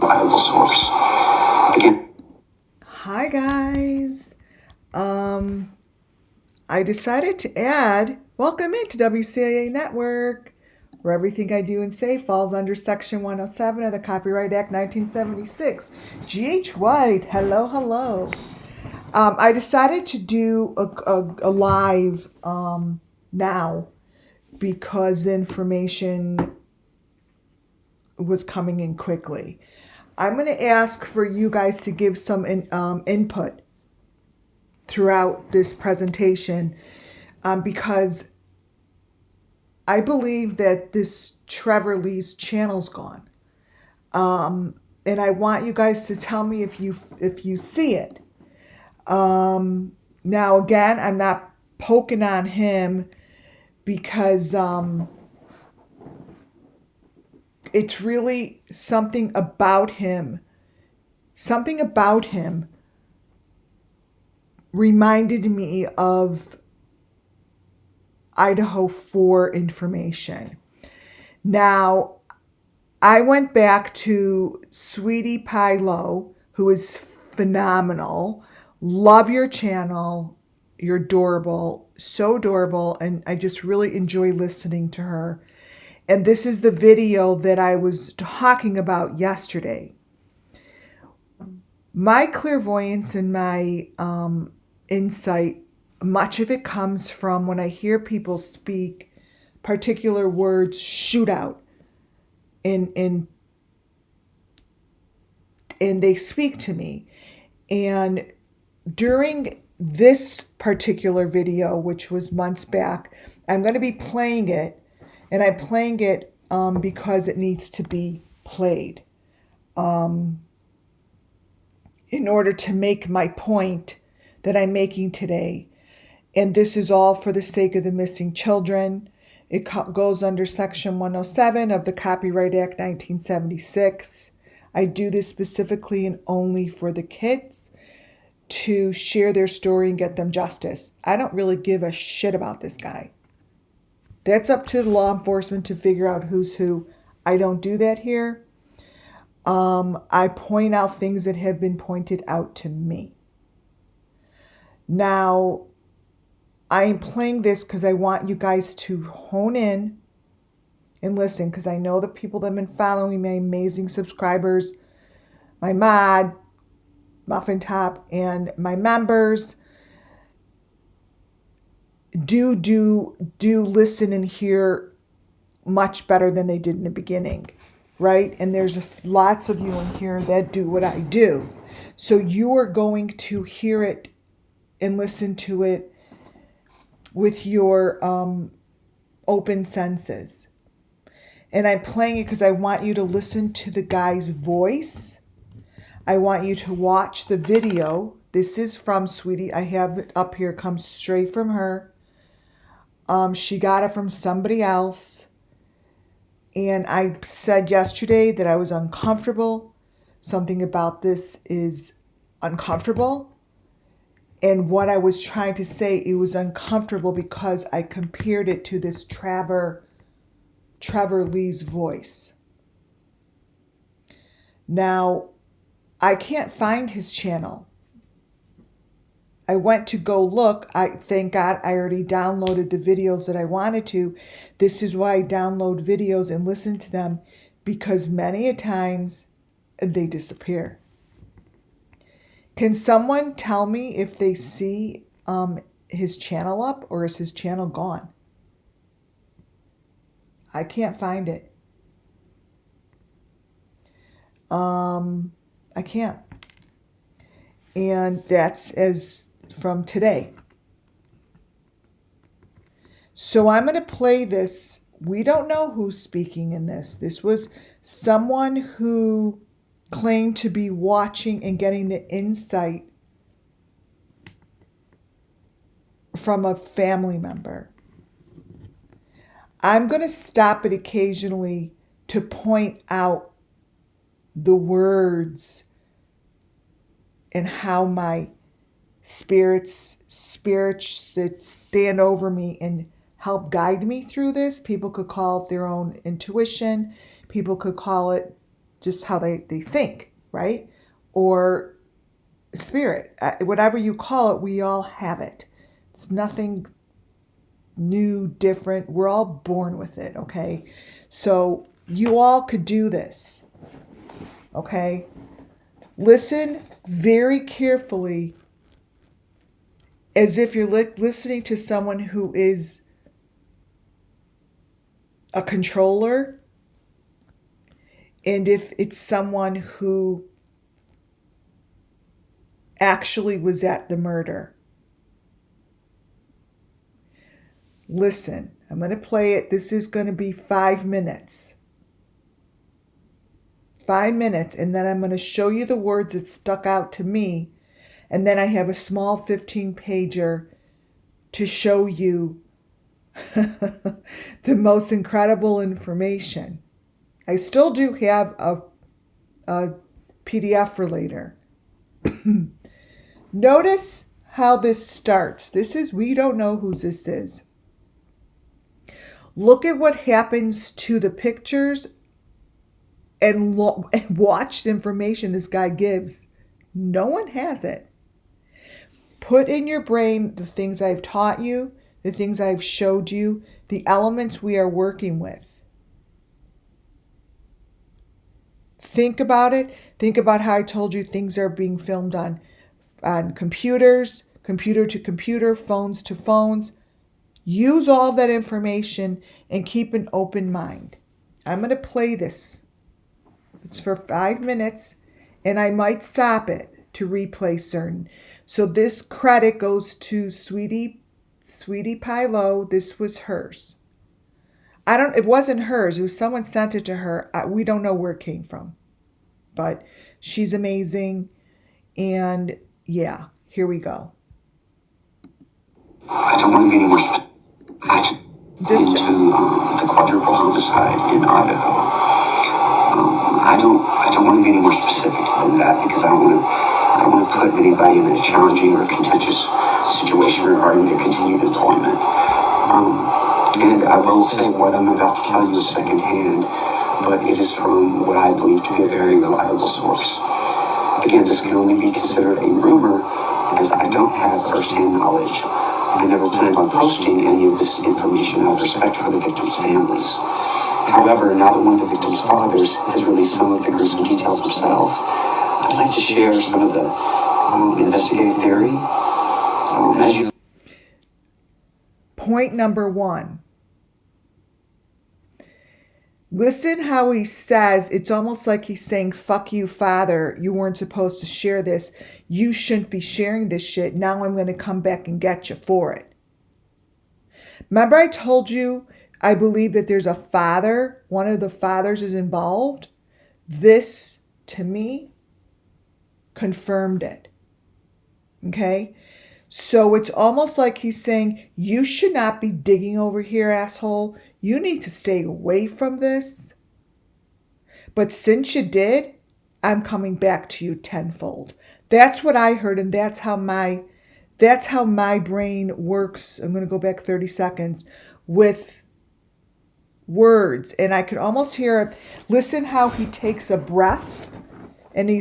reliable source. Again, Hi guys. I decided to add welcome into WCIA Network, where everything I do and say falls under Section 107 of the Copyright Act 1976. GH White, hello, hello. I decided to do a live now because the information was coming in quickly. I'm going to ask for you guys to give some input throughout this presentation because I believe that this Trevor Lee's channel's gone. And I want you guys to tell me if you see it. Now again, I'm not poking on him because it's really something about him. Something about him reminded me of Idaho 4 information. Now, I went back to Sweetie Pie Low, who is phenomenal. Love your channel. You're adorable, so adorable, and I just really enjoy listening to her. And this is the video that I was talking about yesterday. My clairvoyance and my insight, much of it comes from when I hear people speak, particular words shoot out and they speak to me. And during this particular video, which was months back, I'm going to be playing it, and I'm playing it because it needs to be played in order to make my point that I'm making today. And this is all for the sake of the missing children. It goes under Section 107 of the Copyright Act 1976. I do this specifically and only for the kids to share their story and get them justice. I don't really give a shit about this guy. That's up to the law enforcement to figure out who's who. I don't do that here. I point out things that have been pointed out to me. Now, I am playing this because I want you guys to hone in and listen, because I know the people that have been following me, my amazing subscribers, my mod, Muffin Top, and my members do listen and hear much better than they did in the beginning, right? And there's lots of you in here that do what I do. So you are going to hear it and listen to it with your open senses. And I'm playing it because I want you to listen to the guy's voice. I want you to watch the video. This is from Sweetie. I have it up here. It comes straight from her. She got it from somebody else. And I said yesterday that I was uncomfortable. Something about this is uncomfortable. And what I was trying to say, it was uncomfortable because I compared it to this Trevor Lee's voice. Now, I can't find his channel. I went to go look. Thank God I already downloaded the videos that I wanted to. This is why I download videos and listen to them, because many a times they disappear. Can someone tell me if they see his channel up, or is his channel gone? I can't find it. I can't. And that's as from today. So I'm going to play this. We don't know who's speaking in this. This was someone who claimed to be watching and getting the insight from a family member. I'm going to stop it occasionally to point out the words and how my spirits that stand over me and help guide me through this. People could call it their own intuition. People could call it just how they think, right? Or spirit, whatever you call it, we all have it. It's nothing new, different. We're all born with it, okay? So you all could do this, okay? Listen very carefully as if you're listening to someone who is a controller, and if it's someone who actually was at the murder. Listen, I'm going to play it. This is going to be 5 minutes. 5 minutes, and then I'm going to show you the words that stuck out to me, and then I have a small 15-pager to show you the most incredible information. I still do have a PDF for later. Notice how this starts. We don't know who this is. Look at what happens to the pictures and watch the information this guy gives. No one has it. Put in your brain the things I've taught you, the things I've showed you, the elements we are working with. Think about it. Think about how I told you things are being filmed on computers, computer to computer, phones to phones. Use all that information and keep an open mind. I'm going to play this. It's for 5 minutes, and I might stop it to replay certain. So this credit goes to Sweetie Pilo. This was hers. It wasn't hers. It was someone sent it to her. We don't know where it came from, but she's amazing. And yeah, here we go. I don't want to be any more into the quadruple homicide in Idaho. I don't want to be any more specific than that because I don't want to put anybody in a challenging or contentious situation regarding their continued employment. And I will say what I'm about to tell you is secondhand, but it is from what I believe to be a very reliable source. Again, this can only be considered a rumor because I don't have first-hand knowledge. I never planned on posting any of this information out of respect for the victims' families. However, now that one of the victims' fathers has released some of the gruesome details himself, I'd like to share some of the investigative theory. Point number 1. Listen how he says, it's almost like he's saying, fuck you, father. You weren't supposed to share this. You shouldn't be sharing this shit. Now I'm going to come back and get you for it. Remember I told you I believe that there's a father. One of the fathers is involved. This, to me, confirmed it. Okay? So it's almost like he's saying, you should not be digging over here, asshole. You need to stay away from this. But since you did, I'm coming back to you tenfold. That's what I heard, and that's how my brain works. I'm going to go back 30 seconds with words. And I could almost hear him. Listen how he takes a breath. And he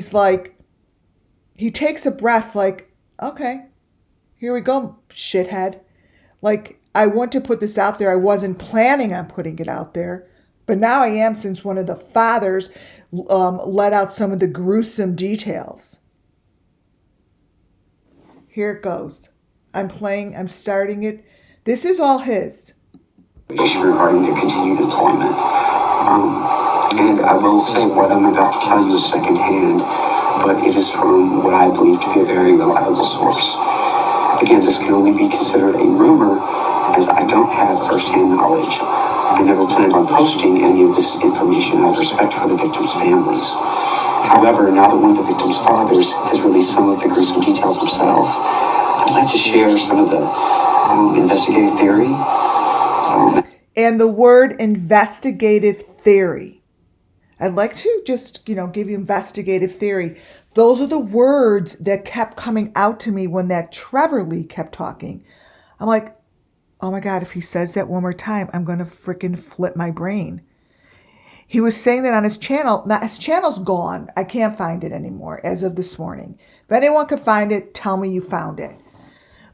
takes a breath like, okay, here we go, shithead. Like, I want to put this out there. I wasn't planning on putting it out there. But now I am, since one of the fathers let out some of the gruesome details. Here it goes. I'm starting it. This is all his. Regarding their continued employment. And I will say what I'm about to tell you is secondhand, but it is from what I believe to be a very reliable source. Again, this can only be considered a rumor because I don't have first-hand knowledge. I never planned on posting any of this information out of respect for the victims' families. However, now that one of the victims' fathers has released some of the gruesome details himself, I'd like to share some of the investigative theory. And the word investigative theory. I'd like to just, give you investigative theory. Those are the words that kept coming out to me when that Trevor Lee kept talking. I'm like, oh my God, if he says that one more time, I'm going to freaking flip my brain. He was saying that on his channel. Now, his channel's gone. I can't find it anymore as of this morning. If anyone can find it, tell me you found it.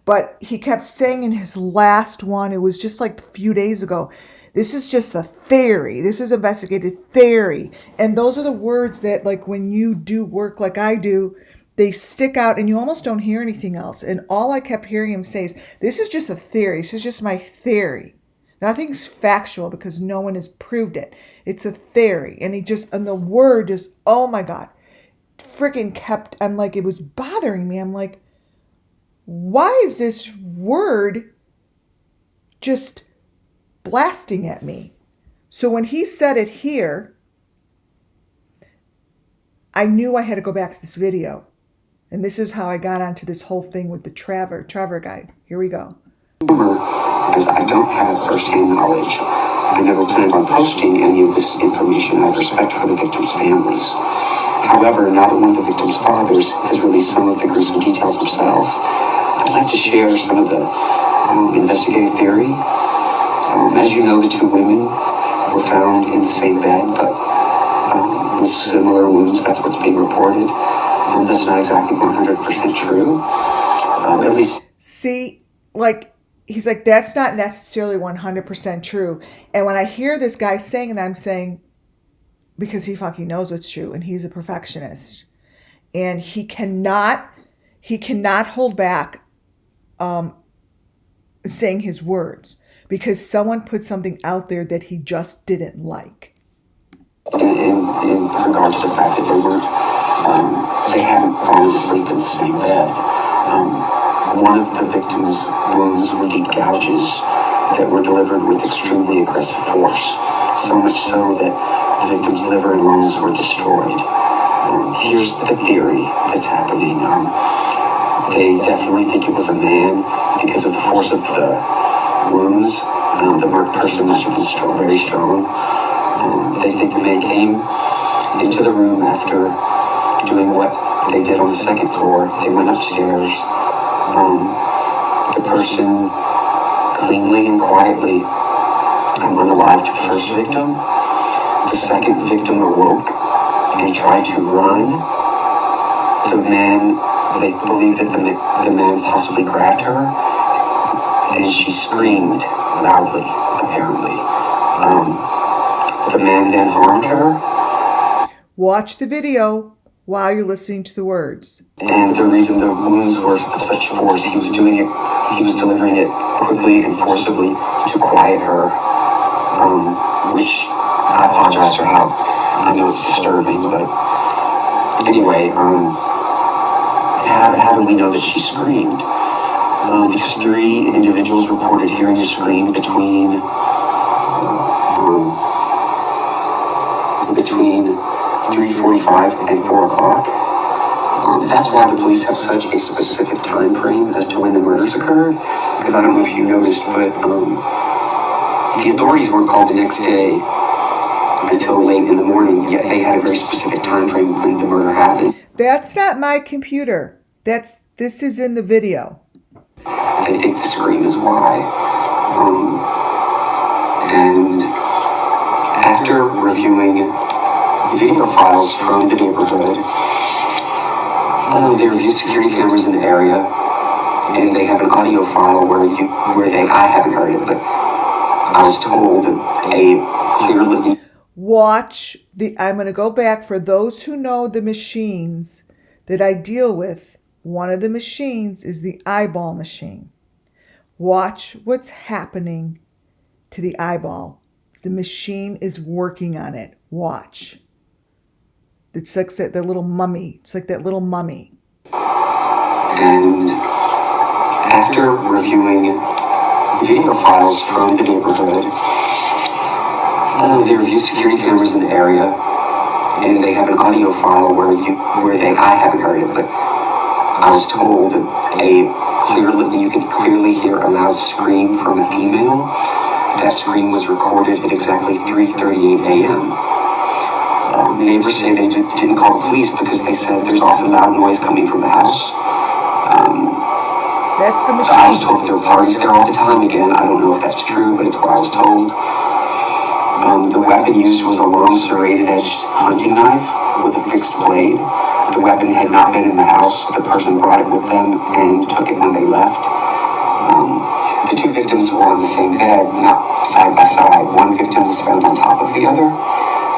But he kept saying in his last one, it was just like a few days ago, this is just a theory. This is investigative theory. And those are the words that, like, when you do work like I do, they stick out and you almost don't hear anything else. And all I kept hearing him say is, this is just a theory. This is just my theory. Nothing's factual because no one has proved it. It's a theory. And the word just, oh my God, freaking kept, I'm like, it was bothering me. I'm like, why is this word just blasting at me? So when he said it here, I knew I had to go back to this video. And this is how I got onto this whole thing with the Trevor guy. Here we go. Because I don't have first-hand knowledge. I never planned on posting any of this information out of respect for the victims' families. However, now that one of the victims' fathers has released some of the gruesome details himself, I'd like to share some of the investigative theory. As you know, the two women were found in the same bed, but with similar wounds. That's what's being reported. That's not exactly 100% true. At least... See, like... He's like, that's not necessarily 100% true. And when I hear this guy saying it, I'm saying, because he fucking knows what's true and he's a perfectionist. And he cannot hold back saying his words because someone put something out there that he just didn't like. In regard to the fact that they haven't fallen asleep in the same bed. One of the victim's wounds were deep gouges that were delivered with extremely aggressive force, so much so that the victim's liver and lungs were destroyed. Here's the theory that's happening. They definitely think it was a man because of the force of the wounds. The marked person must have been very strong. They think the man came into the room after doing what they did on the second floor. They went upstairs. The person cleanly and quietly unalived the first victim. The second victim awoke and tried to run. The man, they believe that the man possibly grabbed her, and she screamed loudly, apparently. The man then harmed her. Watch the video while you're listening to the words. And the reason the wounds were of such force, he was delivering it quickly and forcibly to quiet her, which I apologize for how, I know it's disturbing, but anyway, how do we know that she screamed? Because 3 individuals reported hearing a scream between 3:45 and 4 o'clock. That's why the police have such a specific time frame as to when the murders occurred. Because I don't know if you noticed, but the authorities weren't called the next day until late in the morning. Yet they had a very specific time frame when the murder happened. That's not my computer. This is in the video. They think the scream is why. And after reviewing video files from the neighborhood, they reviewed security cameras in the area, and they have an audio file I haven't heard it, but I was told clearly. I'm going to go back for those who know the machines that I deal with. One of the machines is the eyeball machine. Watch what's happening to the eyeball. The machine is working on it. Watch. It's like that little mummy. It's like that little mummy. And after reviewing video files from the neighborhood, they reviewed security cameras in the area, and they have an audio file I haven't heard it, but I was told you can clearly hear a loud scream from a female. That scream was recorded at exactly 3:38 a.m. Neighbors say they didn't call the police because they said there's often loud noise coming from the house. That's the machine. I was told there were parties there all the time again. I don't know if that's true, but it's what I was told. The weapon used was a long serrated-edged hunting knife with a fixed blade. The weapon had not been in the house. The person brought it with them and took it when they left. The two victims were on the same bed, not side by side. One victim was found on top of the other.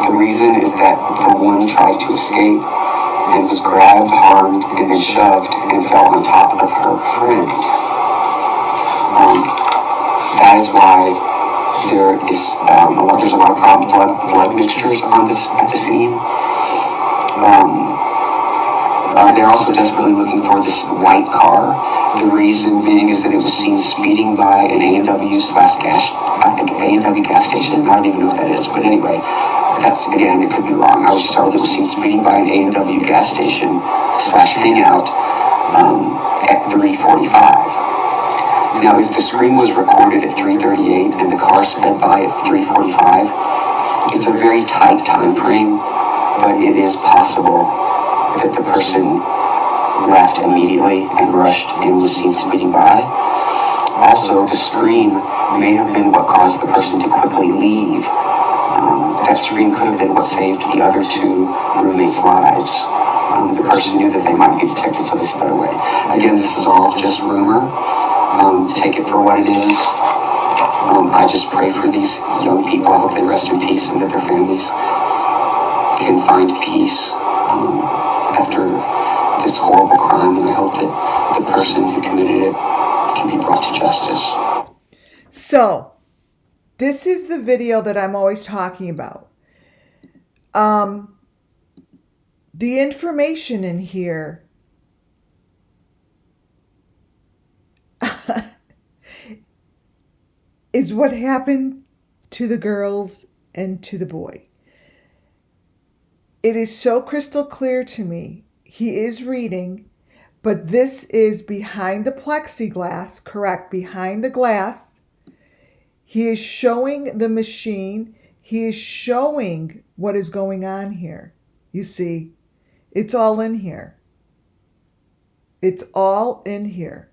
The reason is that the one tried to escape and was grabbed, harmed, and then shoved and fell on top of her friend. That is why there's a lot of blood mixtures at the scene. They're also desperately looking for this white car. The reason being is that it was seen speeding by an A&W gas station. I don't even know what that is, but anyway, again, it could be wrong. I was just told it was seen speeding by an A&W gas station / hangout at 3:45. Now, if the screen was recorded at 3:38 and the car sped by at 3:45, it's a very tight time frame, but it is possible that the person left immediately and rushed and was seen speeding by. Also, the scream may have been what caused the person to quickly leave. That scream could have been what saved the other two roommates' lives. The person knew that they might be detected, so they sped away. Again, this is all just rumor. Take it for what it is. I just pray for these young people. I hope they rest in peace and that their families can find peace after this horrible crime, and I hope that the person who committed it can be brought to justice. So, this is the video that I'm always talking about. The information in here is what happened to the girls and to the boy. It is so crystal clear to me. He is reading, but this is behind the plexiglass, correct, behind the glass. He is showing the machine. He is showing what is going on here. You see, it's all in here. It's all in here.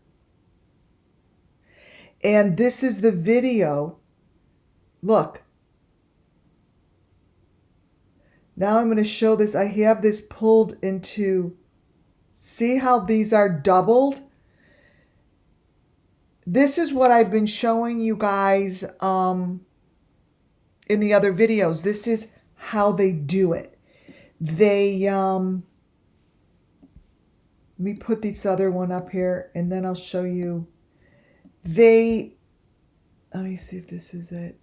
And this is the video. Look. Now I'm going to show this. I have this pulled into, see how these are doubled? This is what I've been showing you guys in the other videos. This is how they do it. They, let me put this other one up here and then I'll show you. Let me see if this is it.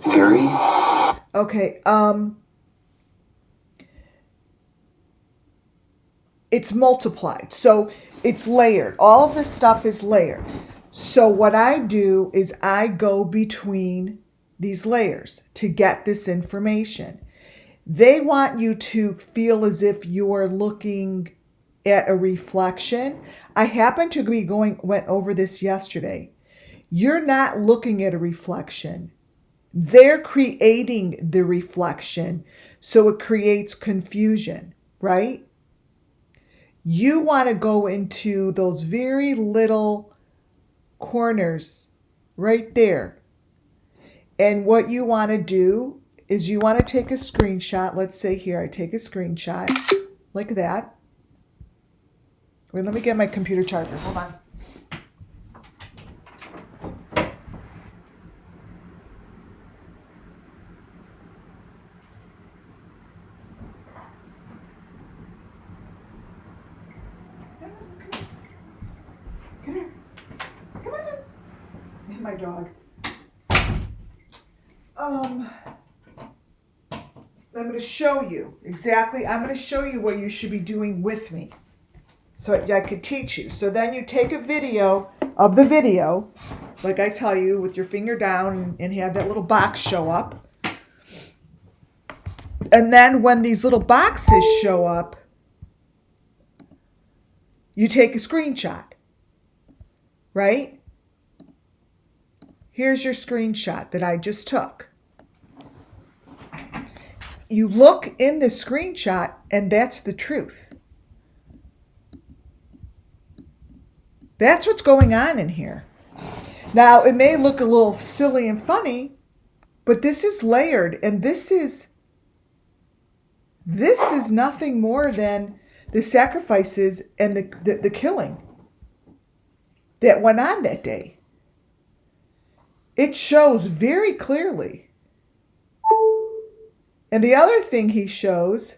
Very. Okay, it's multiplied. So it's layered. All of this stuff is layered. So what I do is I go between these layers to get this information. They want you to feel as if you're looking at a reflection. I happened to be went over this yesterday. You're not looking at a reflection. They're creating the reflection, so it creates confusion, right? You want to go into those very little corners right there. And what you want to do is you want to take a screenshot. Let's say here, I take a screenshot like that. Wait, let me get my computer charger. Hold on. Come here. Come on. And my dog. I'm going to show you exactly. I'm going to show you what you should be doing with me, so I could teach you. So then you take a video of the video, like I tell you, with your finger down and have that little box show up. And then when these little boxes show up, you take a screenshot, right? Here's your screenshot that I just took. You look in the screenshot and that's the truth. That's what's going on in here. Now, it may look a little silly and funny, but this is layered, and this is nothing more than the sacrifices and the killing that went on that day. It shows very clearly. And the other thing he shows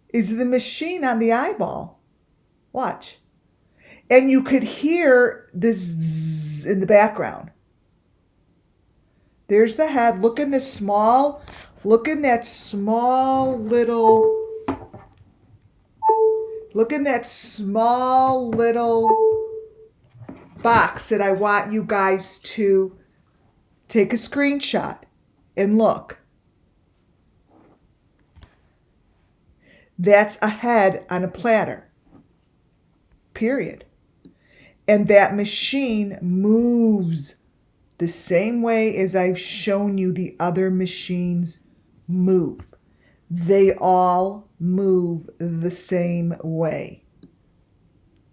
is the machine on the eyeball. Watch. And you could hear this zzz in the background. There's the head. Look in that small little box that I want you guys to take a screenshot and look. That's a head on a platter. Period. And that machine moves the same way as I've shown you the other machines move. They all move the same way.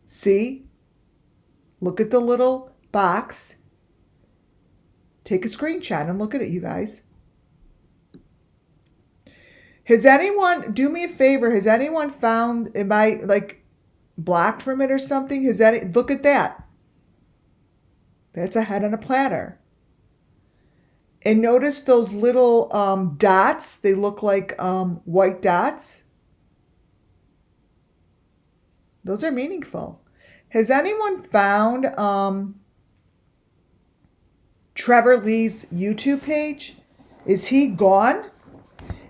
See? Look at the little box. Take a screenshot and look at it, you guys. Has anyone, do me a favor, has anyone found, am I like blocked from it or something? Look at that. That's a head on a platter. And notice those little dots. They look like white dots. Those are meaningful. Has anyone found Trevor Lee's YouTube page? Is he gone?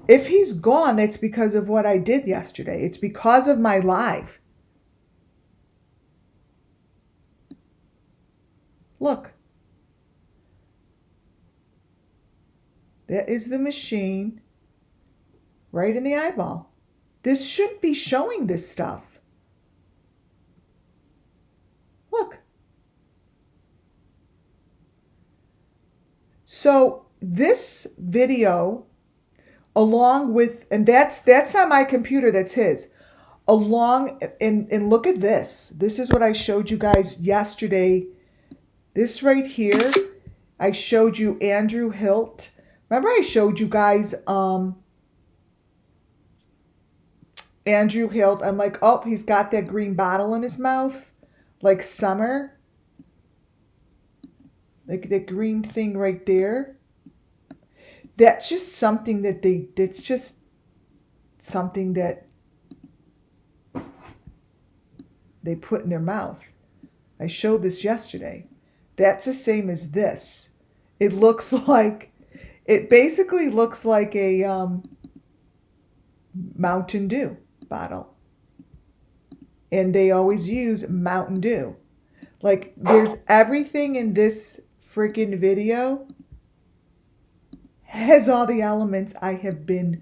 If he's gone, that's because of what I did yesterday. It's because of my live. Look. That is the machine right in the eyeball. This shouldn't be showing this stuff. Look. So this video, along with, and that's not my computer, that's his. And look at this. This is what I showed you guys yesterday. This right here, I showed you Andrew Hilt. Remember I showed you guys Andrew Hilt. I'm like, oh, he's got that green bottle in his mouth. Like summer. Like that green thing right there. That's just something that that's just something that they put in their mouth. I showed this yesterday. That's the same as this. It basically looks like a Mountain Dew bottle. And they always use Mountain Dew. Like, there's everything in this freaking video has all the elements I have been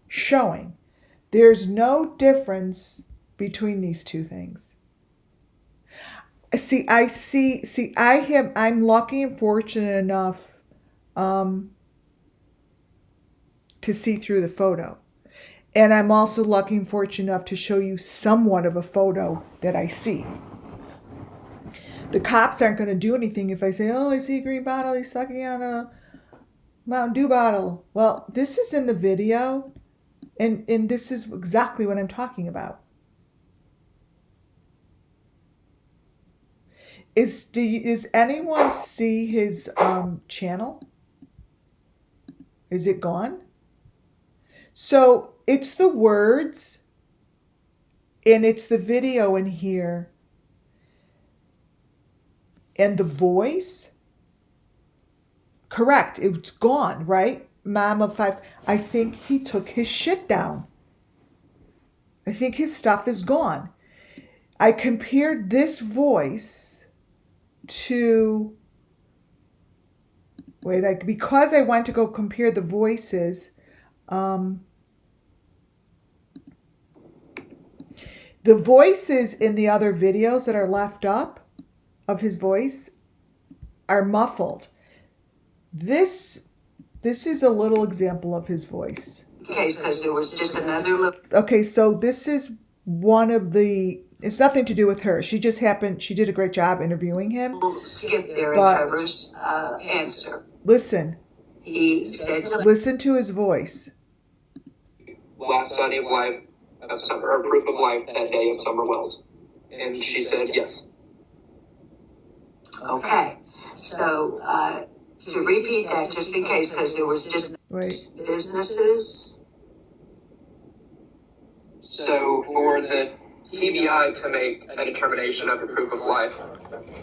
showing. There's no difference between these two things. I'm lucky and fortunate enough to see through the photo. And I'm also lucky and fortunate enough to show you somewhat of a photo that I see. The cops aren't going to do anything if I say, oh, I see a green bottle, he's sucking on a Mountain Dew bottle. Well, this is in the video, and this is exactly what I'm talking about. Does anyone see his channel? Is it gone? So it's the words and it's the video in here and the voice. Correct. It's gone, right? Mom of 5. I think he took his shit down. I think his stuff is gone. I compared this voice to, because I went to go compare the voices, the voices in the other videos that are left up of his voice are muffled. This is a little example of his voice. Okay, because there was just another look. Okay, so this is one of the It's nothing to do with her. She just happened, she did a great job interviewing him. We'll skip there in Trevor's answer. Listen. He said Listen to his voice. Last study of life, or proof of life that day of SUMMERWELLS. And she said yes. Okay. So, to repeat that just in case, because there was just businesses. So for the TBI to make a determination of a proof of life,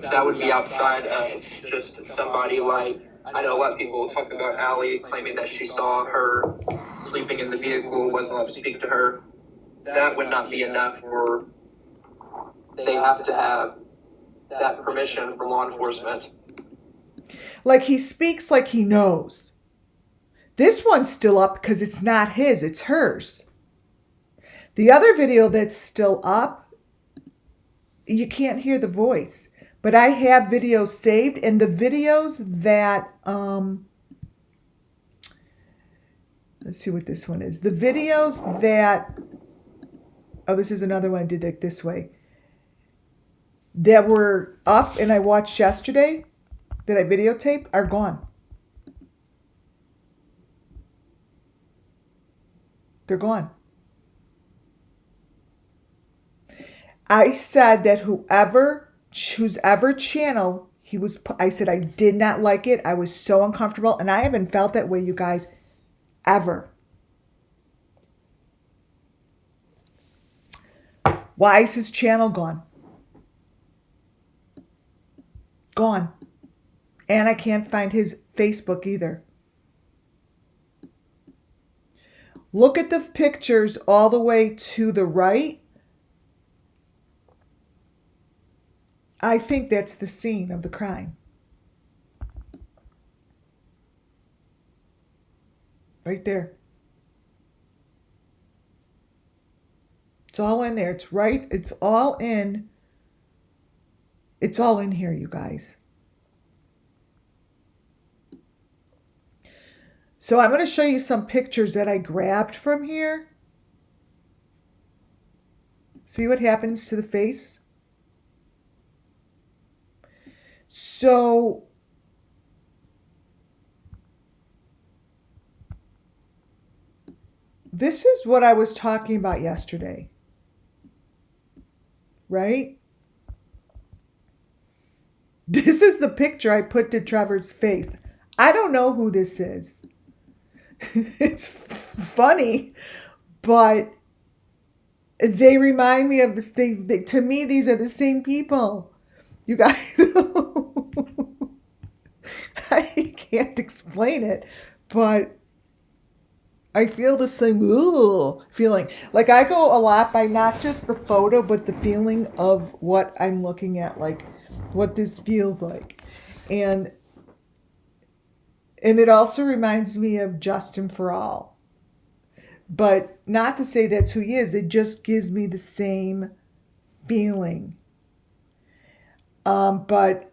that would be outside of just somebody like, I know a lot of people talk about Allie claiming that she saw her sleeping in the vehicle, wasn't allowed to speak to her. That would not be enough for, they have to have that permission from law enforcement. Like he speaks like he knows. This one's still up because it's not his, it's hers. The other video that's still up, you can't hear the voice. But I have videos saved, and the videos that, let's see what this one is. The videos that, oh, this is another one I did it this way, that were up and I watched yesterday, that I videotaped, are gone. They're gone. I said that whose ever channel he was, I said I did not like it. I was so uncomfortable, and I haven't felt that way, you guys, ever. Why is his channel gone? Gone. And I can't find his Facebook either. Look at the pictures all the way to the right. I think that's the scene of the crime. Right there. It's all in there. It's right. It's all in. It's all in here, you guys. So I'm going to show you some pictures that I grabbed from here. See what happens to the face? So this is what I was talking about yesterday, right? This is the picture I put to Trevor's face. I don't know who this is. It's funny, but they remind me of this thing. To me, these are the same people. You guys, I can't explain it, but I feel the same feeling. Like I go a lot by not just the photo, but the feeling of what I'm looking at, like what this feels like. And it also reminds me of Justin for All. But not to say that's who he is. It just gives me the same feeling. But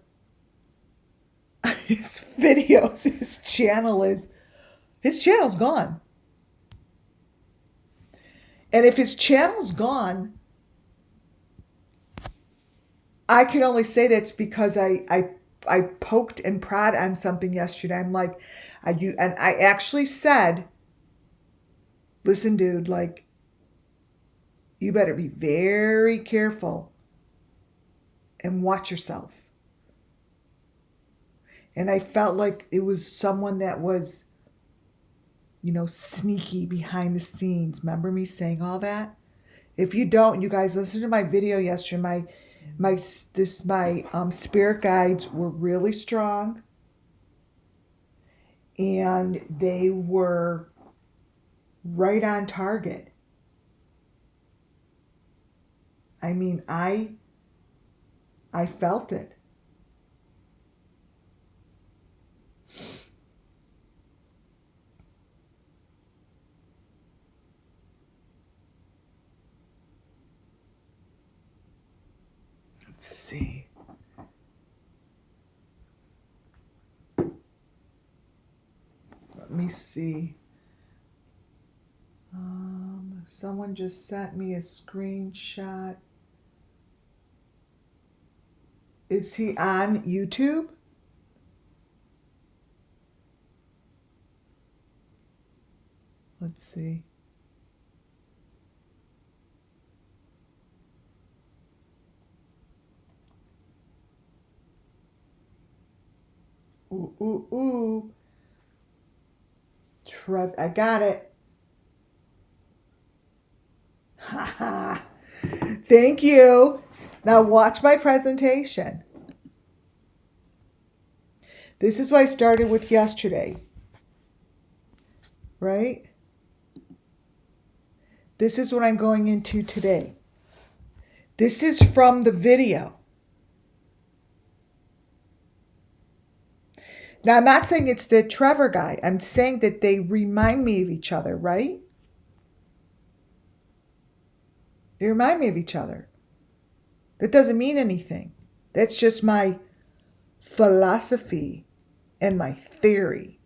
his videos, his channel's gone. And if his channel's gone, I can only say that's because I poked and prod on something yesterday. I'm like, and I actually said, listen, dude, like, you better be very careful and watch yourself. And I felt like it was someone that was, sneaky behind the scenes. Remember me saying all that? If you don't, you guys listen to my video yesterday. My spirit guides were really strong, and they were right on target. I mean, I felt it. Let's see. Let me see. Someone just sent me a screenshot. Is he on YouTube? Let's see. Ooh, ooh, ooh. I got it. Ha ha. Thank you. Now watch my presentation. This is what I started with yesterday. Right? This is what I'm going into today. This is from the video. Now, I'm not saying it's the Trevor guy. I'm saying that they remind me of each other, right? They remind me of each other. That doesn't mean anything. That's just my philosophy and my theory.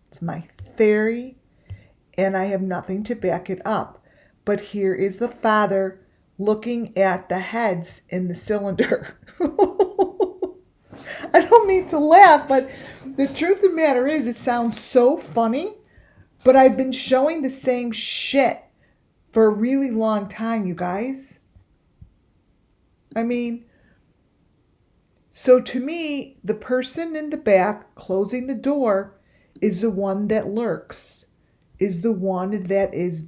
It's my theory, and I have nothing to back it up. But here is the father looking at the heads in the cylinder. I don't mean to laugh, but the truth of the matter is it sounds so funny, but I've been showing the same shit for a really long time, you guys. I mean, so to me, the person in the back closing the door is the one that lurks, is the one that is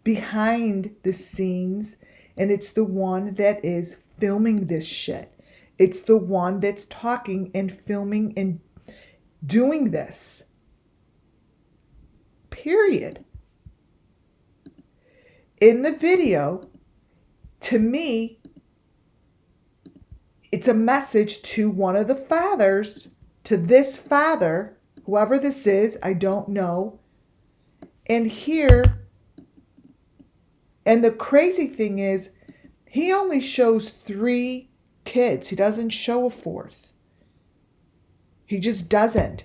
behind the scenes, and it's the one that is filming this shit. It's the one that's talking and filming and doing this. Period. In the video, to me, it's a message to one of the fathers, to this father, whoever this is, I don't know. And here, and the crazy thing is, he only shows 3 kids. He doesn't show a 4th. He just doesn't.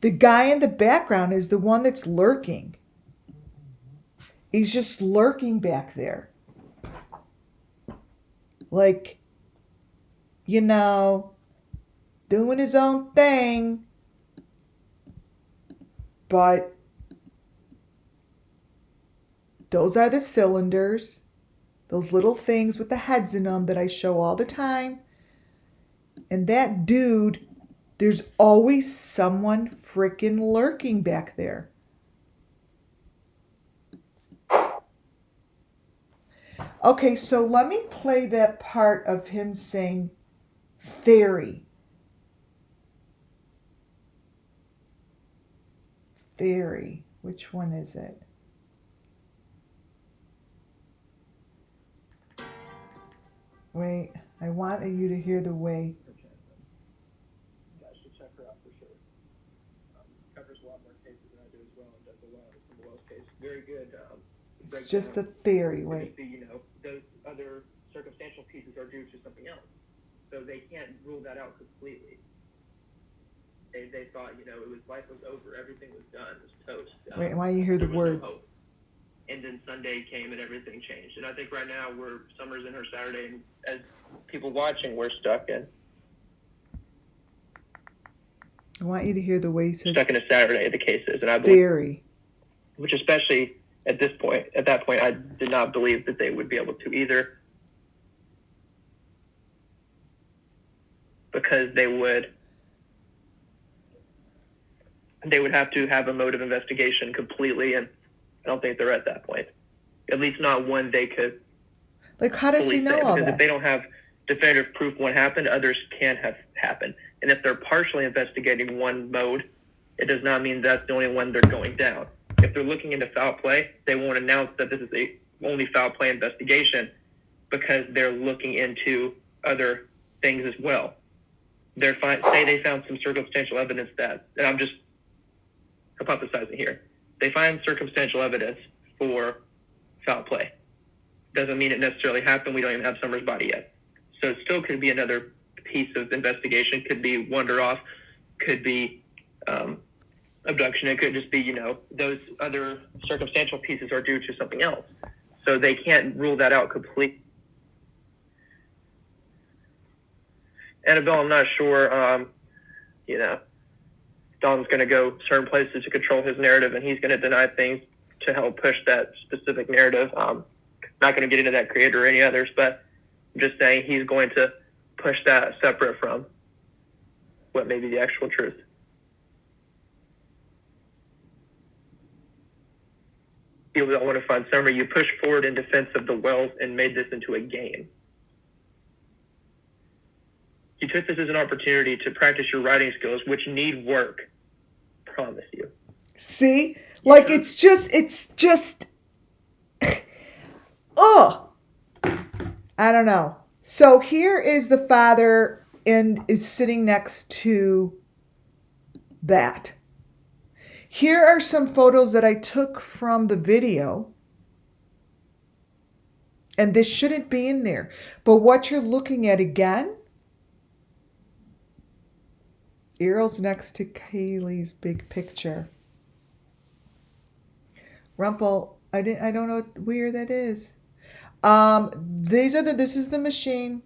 The guy in the background is the one that's lurking. He's just lurking back there. Like, you know, doing his own thing. But those are the cylinders. Those little things with the heads in them that I show all the time. And that dude, there's always someone freaking lurking back there. Okay, so let me play that part of him saying theory. Theory. Which one is it? Wait, I want you to hear the way. You guys should check her out for sure. Covers a lot more cases than I do as well, and does a lot of SUMMERWELLS case. Very good. It's just a theory. Wait. Those other circumstantial pieces are due to something else, so they can't rule that out completely. They thought, life was over, everything was done, it was toast. Wait, why you hear the words? No, and then Sunday came and everything changed. And I think right now Summer's in her Saturday, and as people watching, we're stuck in. I want you to hear the way he says stuck in a Saturday, the case is, and I believe, theory. Which especially at that point, I did not believe that they would be able to either, because they would have to have a mode of investigation completely, and I don't think they're at that point. At least not one they could. Like, how does he know all that? Because if they don't have definitive proof what happened, others can have happened. And if they're partially investigating one mode, it does not mean that's the only one they're going down. If they're looking into foul play, they won't announce that this is the only foul play investigation, because they're looking into other things as well. Say they found some circumstantial evidence that, and I'm just hypothesizing here, they find circumstantial evidence for foul play. Doesn't mean it necessarily happened. We don't even have Summer's body yet. So it still could be another piece of investigation. Could be wander off, could be abduction. It could just be, those other circumstantial pieces are due to something else. So they can't rule that out completely. Annabelle, I'm not sure, Don's going to go certain places to control his narrative, and he's going to deny things to help push that specific narrative. Not going to get into that creator or any others, but I'm just saying he's going to push that separate from what may be the actual truth. People that want to find summary, you push forward in defense of the Wells and made this into a game. You took this as an opportunity to practice your writing skills, which need work. Promise you. See? Like, it's just, oh, I don't know. So here is the father and is sitting next to that. Here are some photos that I took from the video. And this shouldn't be in there. But what you're looking at again, Errol's next to Kaylee's big picture. Rumple, I don't know where that is. This is the machine.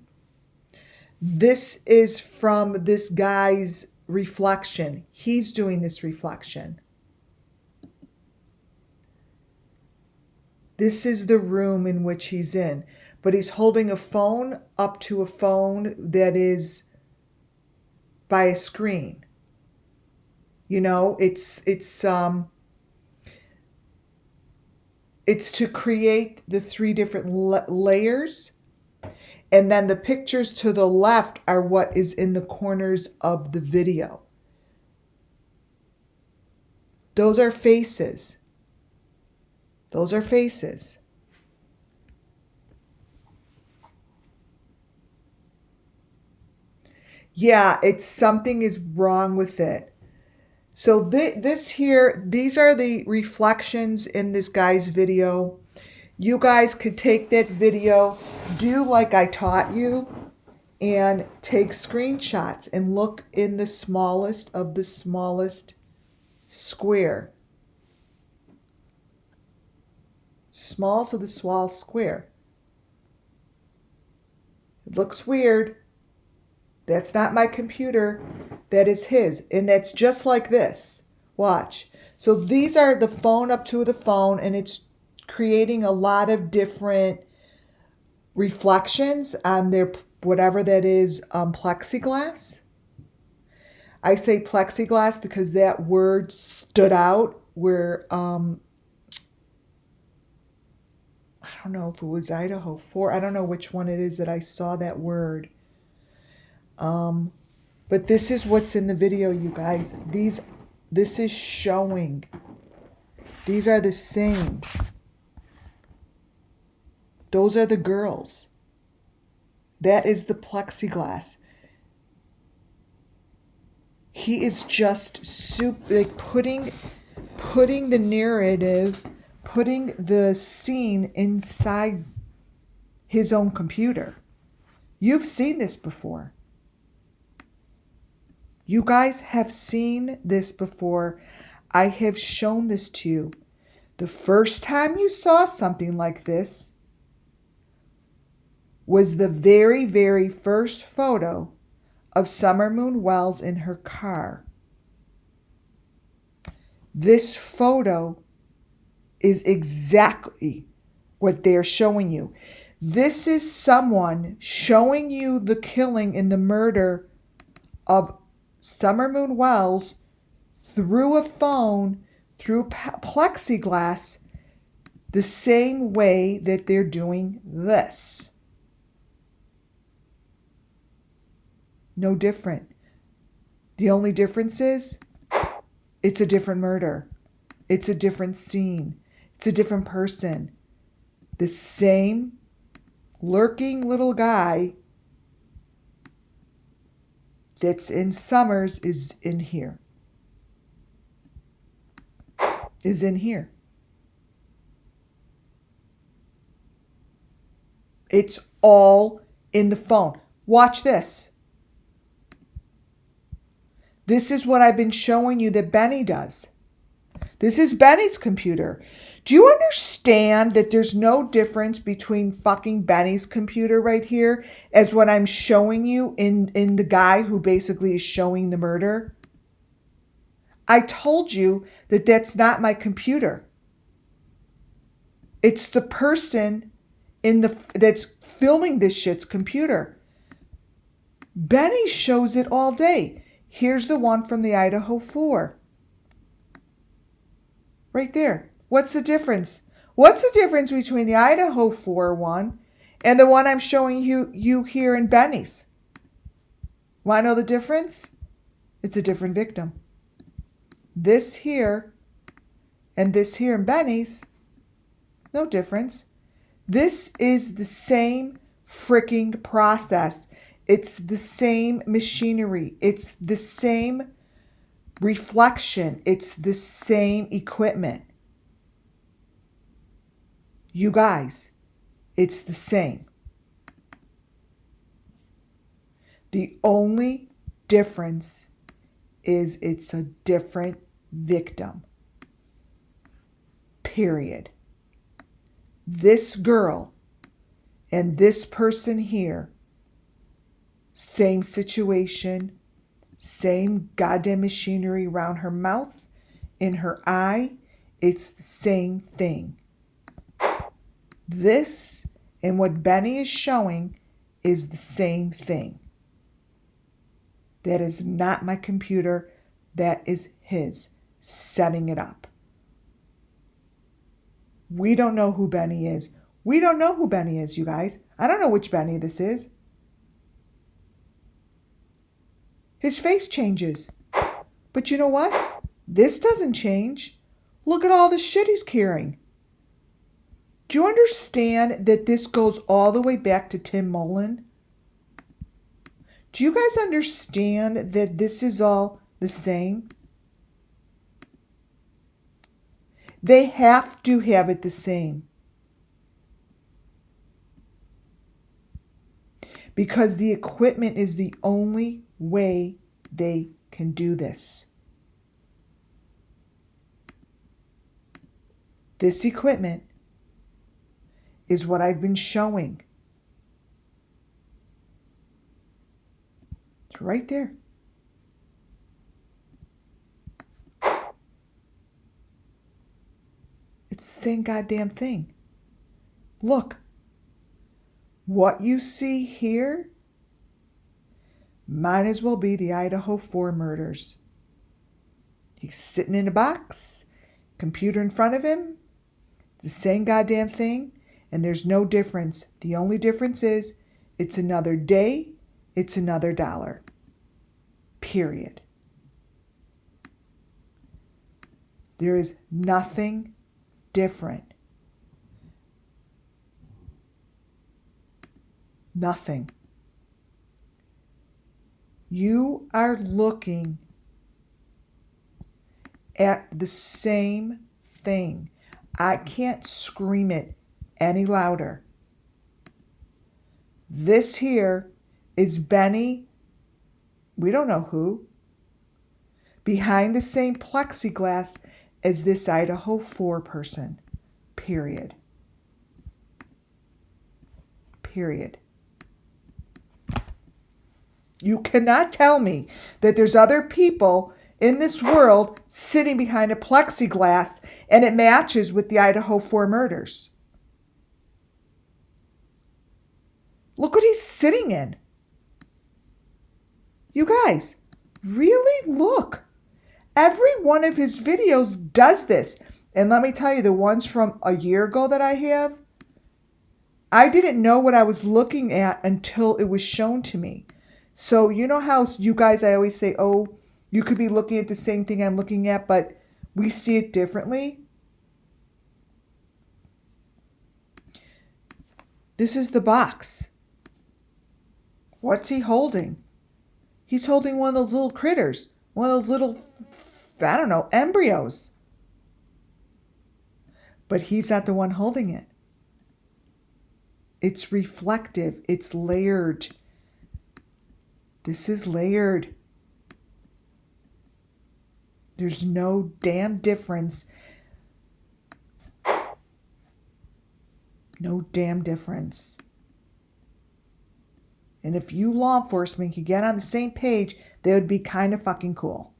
This is from this guy's reflection. He's doing this reflection. This is the room in which he's in, but he's holding a phone up to a phone that is by a screen. You know, it's to create the three different layers. And then the pictures to the left are what is in the corners of the video. Those are faces. Those are faces. Yeah, it's something is wrong with it. So this here, these are the reflections in this guy's video. You guys could take that video, do like I taught you, and take screenshots and look in the smallest of the smallest square. Smallest of the small square. It looks weird. That's not my computer. That is his. And that's just like this. Watch. So these are the phone up to the phone, and it's creating a lot of different reflections on their, whatever that is, plexiglass. I say plexiglass because that word stood out where, I don't know if it was Idaho 4. I don't know which one it is that I saw that word. But this is what's in the video, you guys. This is showing. These are the same. Those are the girls. That is the plexiglass. He is just like putting the narrative, putting the scene inside his own computer. You've seen this before. You guys have seen this before. I have shown this to you. The first time you saw something like this was the very, very first photo of Summer Moon Wells in her car. This photo is exactly what they're showing you. This is someone showing you the killing and the murder of Summer Moon Wells through a phone, through plexiglass, the same way that they're doing this. No different. The only difference is it's a different murder. It's a different scene. It's a different person. The same lurking little guy that's in Summers is in here. Is in here. It's all in the phone. Watch this. This is what I've been showing you that Benny does. This is Benny's computer. Do you understand that there's no difference between fucking Benny's computer right here as what I'm showing you in the guy who basically is showing the murder? I told you that that's not my computer. It's the person that's filming this shit's computer. Benny shows it all day. Here's the one from the Idaho 4. Right there. What's the difference? What's the difference between the Idaho 4 one and the one I'm showing you here in Benny's? Want to know the difference? It's a different victim. This here and this here in Benny's, no difference. This is the same freaking process. It's the same machinery. It's the same reflection. It's the same equipment. You guys, it's the same. The only difference is it's a different victim. Period. This girl and this person here, same situation, same goddamn machinery around her mouth, in her eye. It's the same thing. This and what Benny is showing is the same thing. That is not my computer. That is his setting it up. We don't know who Benny is. We don't know who Benny is, you guys. I don't know which Benny this is. His face changes. But you know what? This doesn't change. Look at all the shit he's carrying. Do you understand that this goes all the way back to Tim Mullen? Do you guys understand that this is all the same? They have to have it the same. Because the equipment is the only way they can do this. This equipment is what I've been showing. It's right there. It's the same goddamn thing. Look. What you see here might as well be the Idaho 4 murders. He's sitting in a box, computer in front of him. It's the same goddamn thing, and there's no difference. The only difference is it's another day, it's another dollar. Period. There is nothing different. Nothing. You are looking at the same thing. I can't scream it any louder. This here is Benny, we don't know who, behind the same plexiglass as this Idaho 4 person. Period. Period. You cannot tell me that there's other people in this world sitting behind a plexiglass and it matches with the Idaho 4 murders. Look what he's sitting in. You guys, really look. Every one of his videos does this. And let me tell you, the ones from a year ago that I have, I didn't know what I was looking at until it was shown to me. So you know how you guys, I always say, oh, you could be looking at the same thing I'm looking at, but we see it differently. This is the box. What's he holding? He's holding one of those little critters. One of those little, I don't know, embryos. But he's not the one holding it. It's reflective. It's layered. This is layered. There's no damn difference. No damn difference. And if you law enforcement could get on the same page, they would be kind of fucking cool.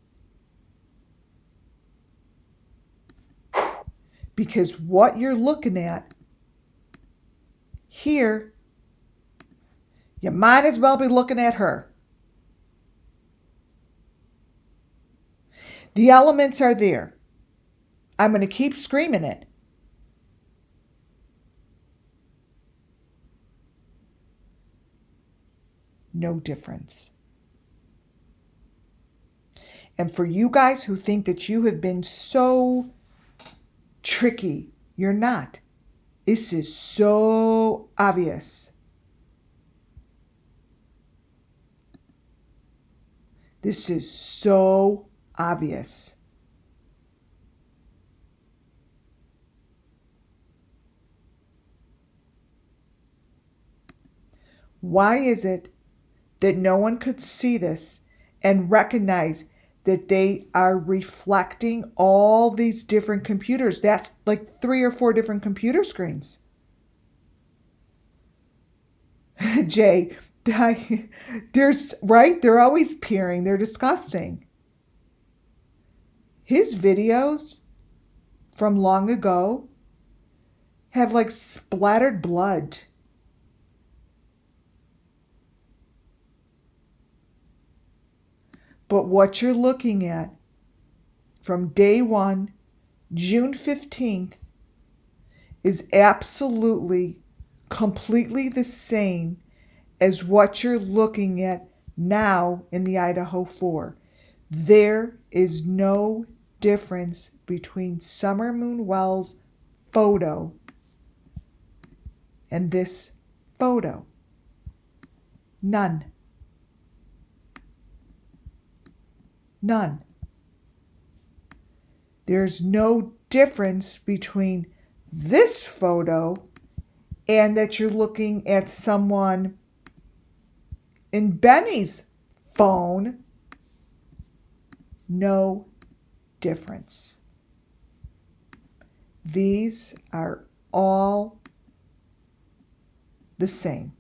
Because what you're looking at here, you might as well be looking at her. The elements are there. I'm going to keep screaming it. No difference. And for you guys who think that you have been so tricky, you're not. This is so obvious. This is so obvious. Why is it that no one could see this and recognize that they are reflecting all these different computers? That's like 3 or 4 different computer screens. Jay, there's, right? They're always peering. They're disgusting. His videos from long ago have like splattered blood. But what you're looking at from day one, June 15th, is absolutely, completely the same as what you're looking at now in the Idaho 4. There is no difference between SUMMERWELLS' photo and this photo. None. None. There's no difference between this photo and that you're looking at someone in Benny's phone. No difference. These are all the same.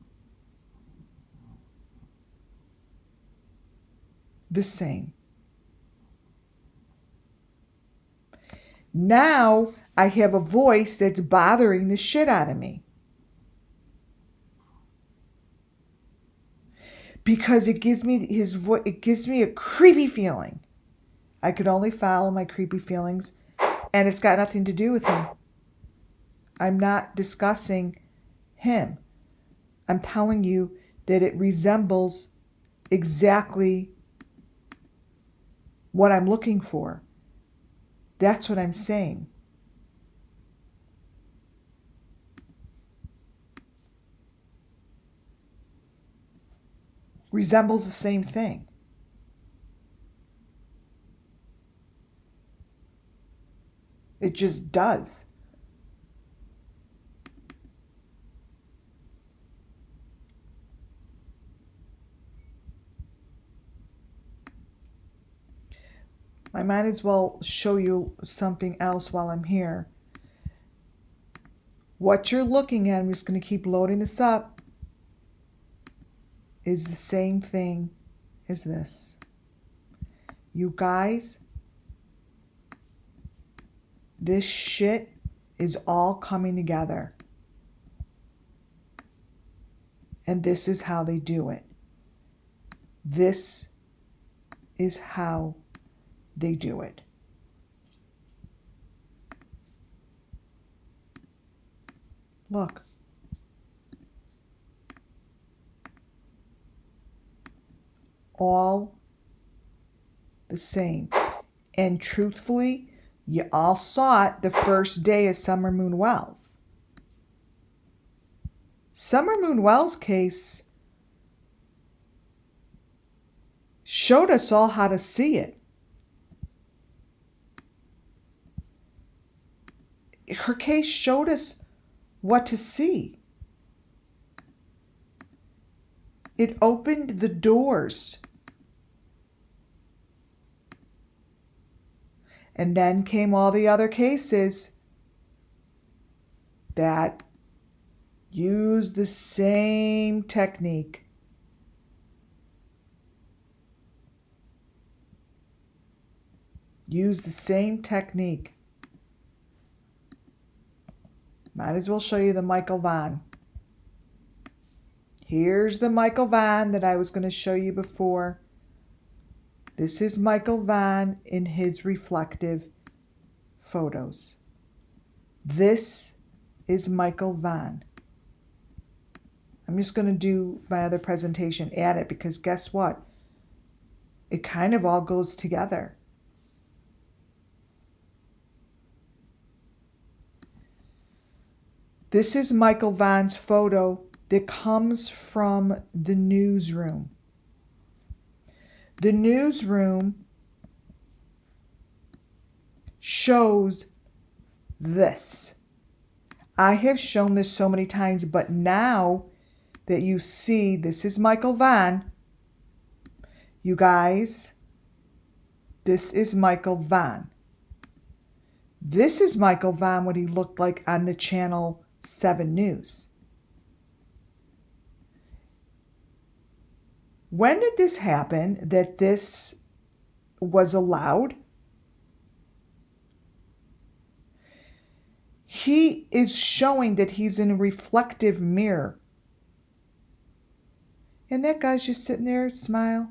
The same. Now I have a voice that's bothering the shit out of me. Because it gives me his voice, it gives me a creepy feeling. I could only follow my creepy feelings, and it's got nothing to do with him. I'm not discussing him. I'm telling you that it resembles exactly what I'm looking for. That's what I'm saying. Resembles the same thing. It just does. I might as well show you something else while I'm here. What you're looking at, I'm just going to keep loading this up, is the same thing as this. You guys, this shit is all coming together. And this is how they do it. This is how they do it. Look. All the same. And truthfully, you all saw it the first day of SUMMERWELLS. SUMMERWELLS case showed us all how to see it. Her case showed us what to see. It opened the doors And then came all the other cases that used the same technique. Use the same technique. Might as well show you the Michael Vaughn. Here's the Michael Vaughn that I was going to show you before. This is Michael Vaughn in his reflective photos. This is Michael Vaughn. I'm just going to do my other presentation at it because guess what? It kind of all goes together. This is Michael Vaughn's photo that comes from the newsroom. The newsroom shows this. I have shown this so many times, but now that you see this is Michael Vaughn, you guys, this is Michael Vaughn. This is Michael Vaughn, what he looked like on the Channel 7 News. When did this happen that this was allowed? He is showing that he's in a reflective mirror. And that guy's just sitting there, smile.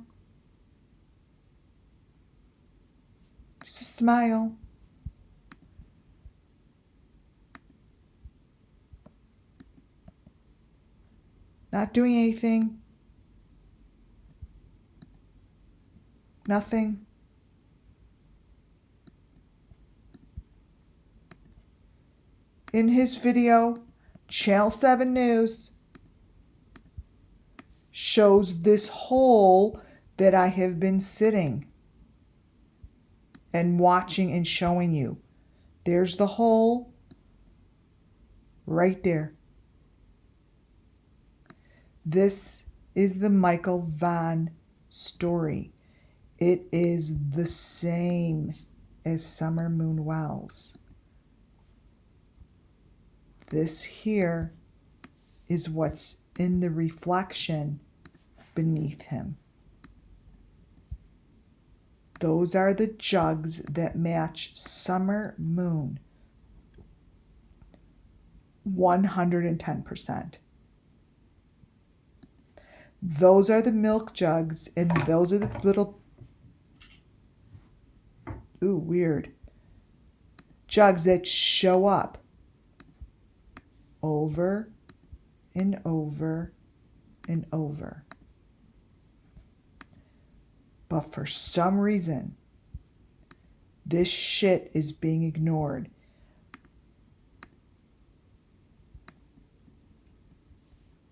Just a smile. Not doing anything. Nothing. In his video, Channel 7 News shows this hole that I have been sitting and watching and showing you. There's the hole right there. This is the Michael Vaughn story. It is the same as SUMMERWELLS. This here is what's in the reflection beneath him. Those are the jugs that match Summer Moon 110%. Those are the milk jugs, and those are the little, weird, jugs that show up over and over and over. But for some reason, this shit is being ignored.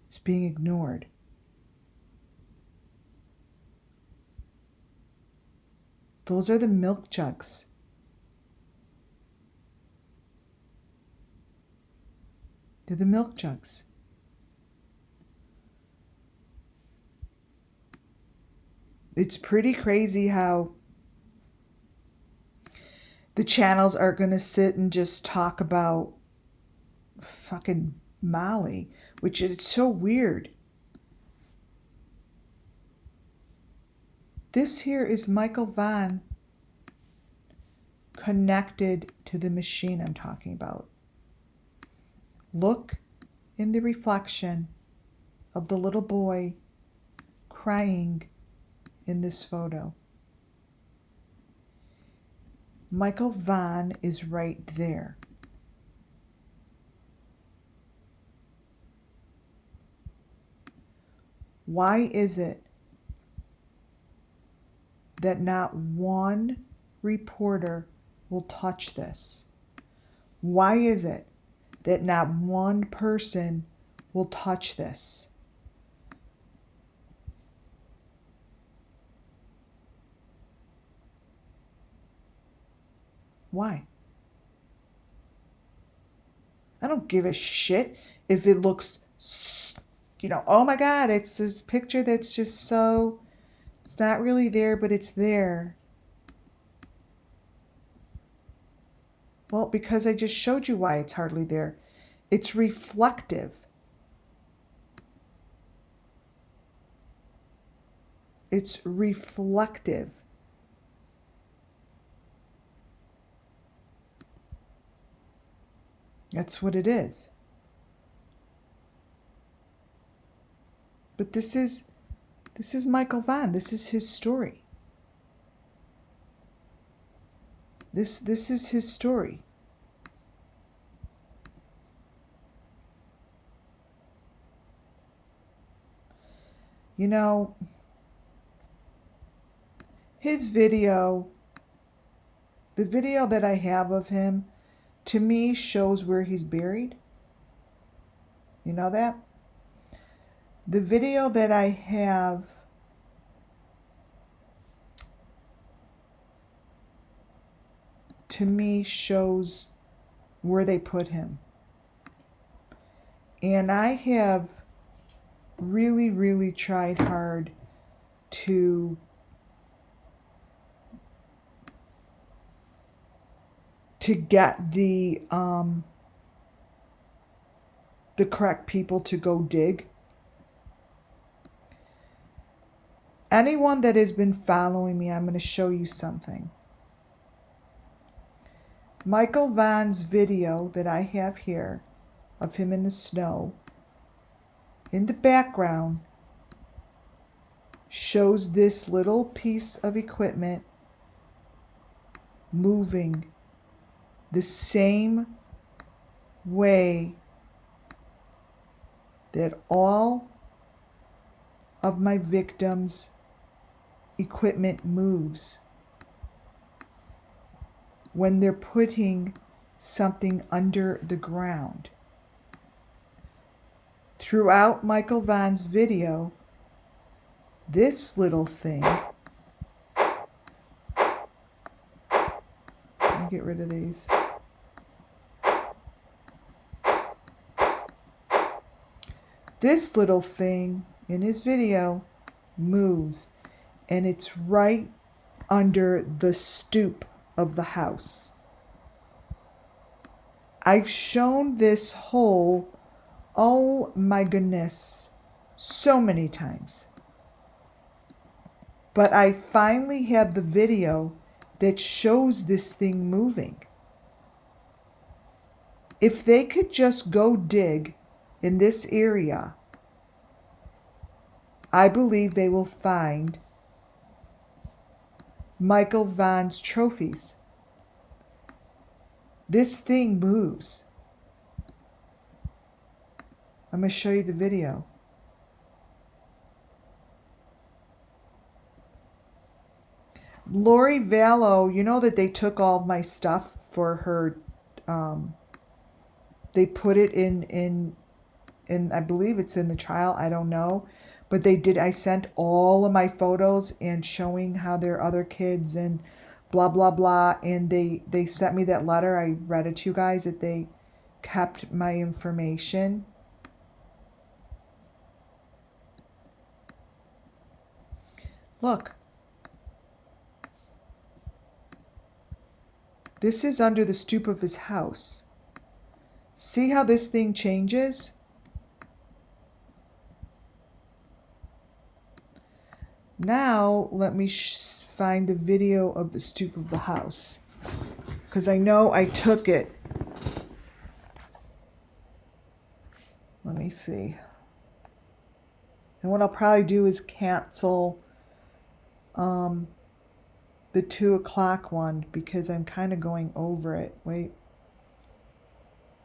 It's being ignored. Those are the milk jugs. They're the milk jugs. It's pretty crazy how the channels are going to sit and just talk about fucking Molly, which is so weird. This here is Michael Vaughn connected to the machine I'm talking about. Look in the reflection of the little boy crying in this photo. Michael Vaughn is right there. Why is it that not one reporter will touch this? Why is it that not one person will touch this? Why? I don't give a shit if it looks, oh my God, it's this picture that's just so, it's not really there, but it's there. Well, because I just showed you why it's hardly there. It's reflective. It's reflective. That's what it is. But this is Michael Vaughn. This is his story. This is his story. You know, his video, the video that I have of him, to me shows where he's buried. You know that? The video that I have to me shows where they put him. And I have really, really tried hard to get the correct people to go dig. Anyone that has been following me, I'm going to show you something. Michael Vaughn's video that I have here of him in the snow, in the background, shows this little piece of equipment moving the same way that all of my victims' equipment moves when they're putting something under the ground. Throughout Michael Vaughn's video, this little thing, let me get rid of these. This little thing in his video moves, and it's right under the stoop of the house. I've shown this hole, oh my goodness, so many times. But I finally have the video that shows this thing moving. If they could just go dig in this area, I believe they will find Michael Vaughn's trophies. This thing moves. I'm going to show you the video. Lori Vallow, you know that they took all of my stuff for her, they put it in I believe it's in the trial, I don't know. But they did, I sent all of my photos and showing how there are other kids and blah, blah, blah. And they sent me that letter. I read it to you guys that they kept my information. Look. This is under the stoop of his house. See how this thing changes? Now, let me find the video of the stoop of the house. Because I know I took it. Let me see. And what I'll probably do is cancel the 2 o'clock one because I'm kind of going over it. Wait.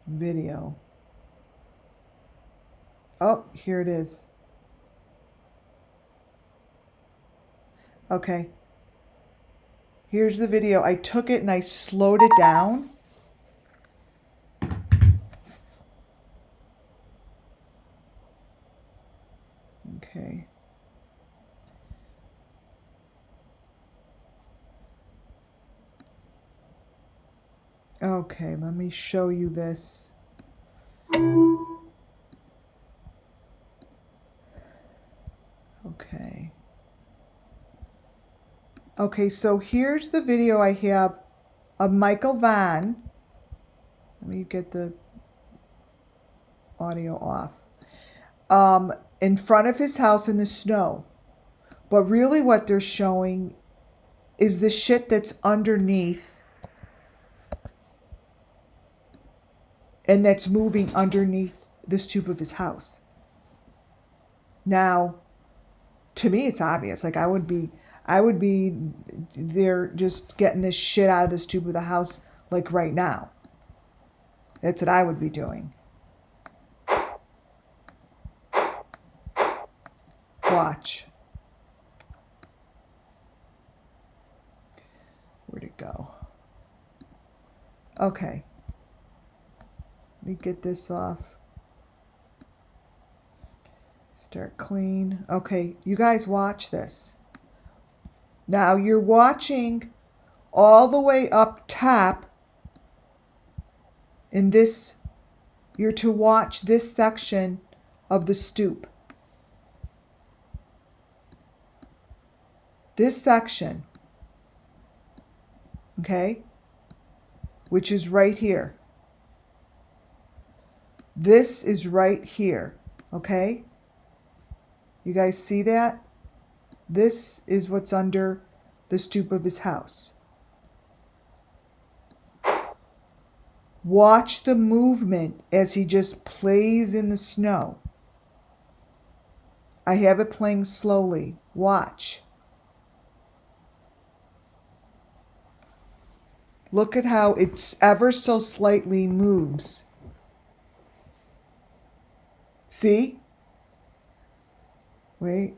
Video. Oh, here it is. Okay. Here's the video. I took it and I slowed it down. Okay. Okay, let me show you this. Okay. Okay, so here's the video I have of Michael Vaughn Let me get the audio off. In front of his house in the snow. But really what they're showing is the shit that's underneath and that's moving underneath the stoop of his house. Now, to me, it's obvious. Like I would be there just getting this shit out of the stoop of the house like right now. That's what I would be doing. Watch. Where'd it go? Okay. Let me get this off. Start clean. Okay, you guys watch this. Now you're watching all the way up top in this. You're to watch this section of the stoop. This section. Okay? Which is right here. This is right here. Okay? You guys see that? This is what's under the stoop of his house. Watch the movement as he just plays in the snow. I have it playing slowly. Watch. Look at how it ever so slightly moves. See? Wait.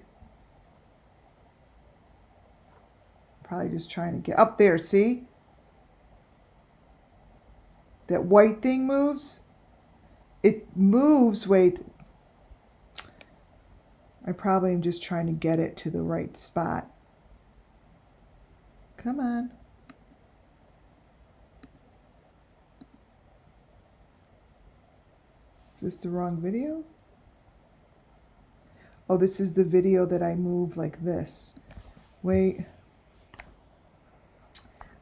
Probably just trying to get up there, see? That white thing moves. It moves, wait. I probably am just trying to get it to the right spot. Come on. Is this the wrong video? Oh, this is the video that I move like this. Wait.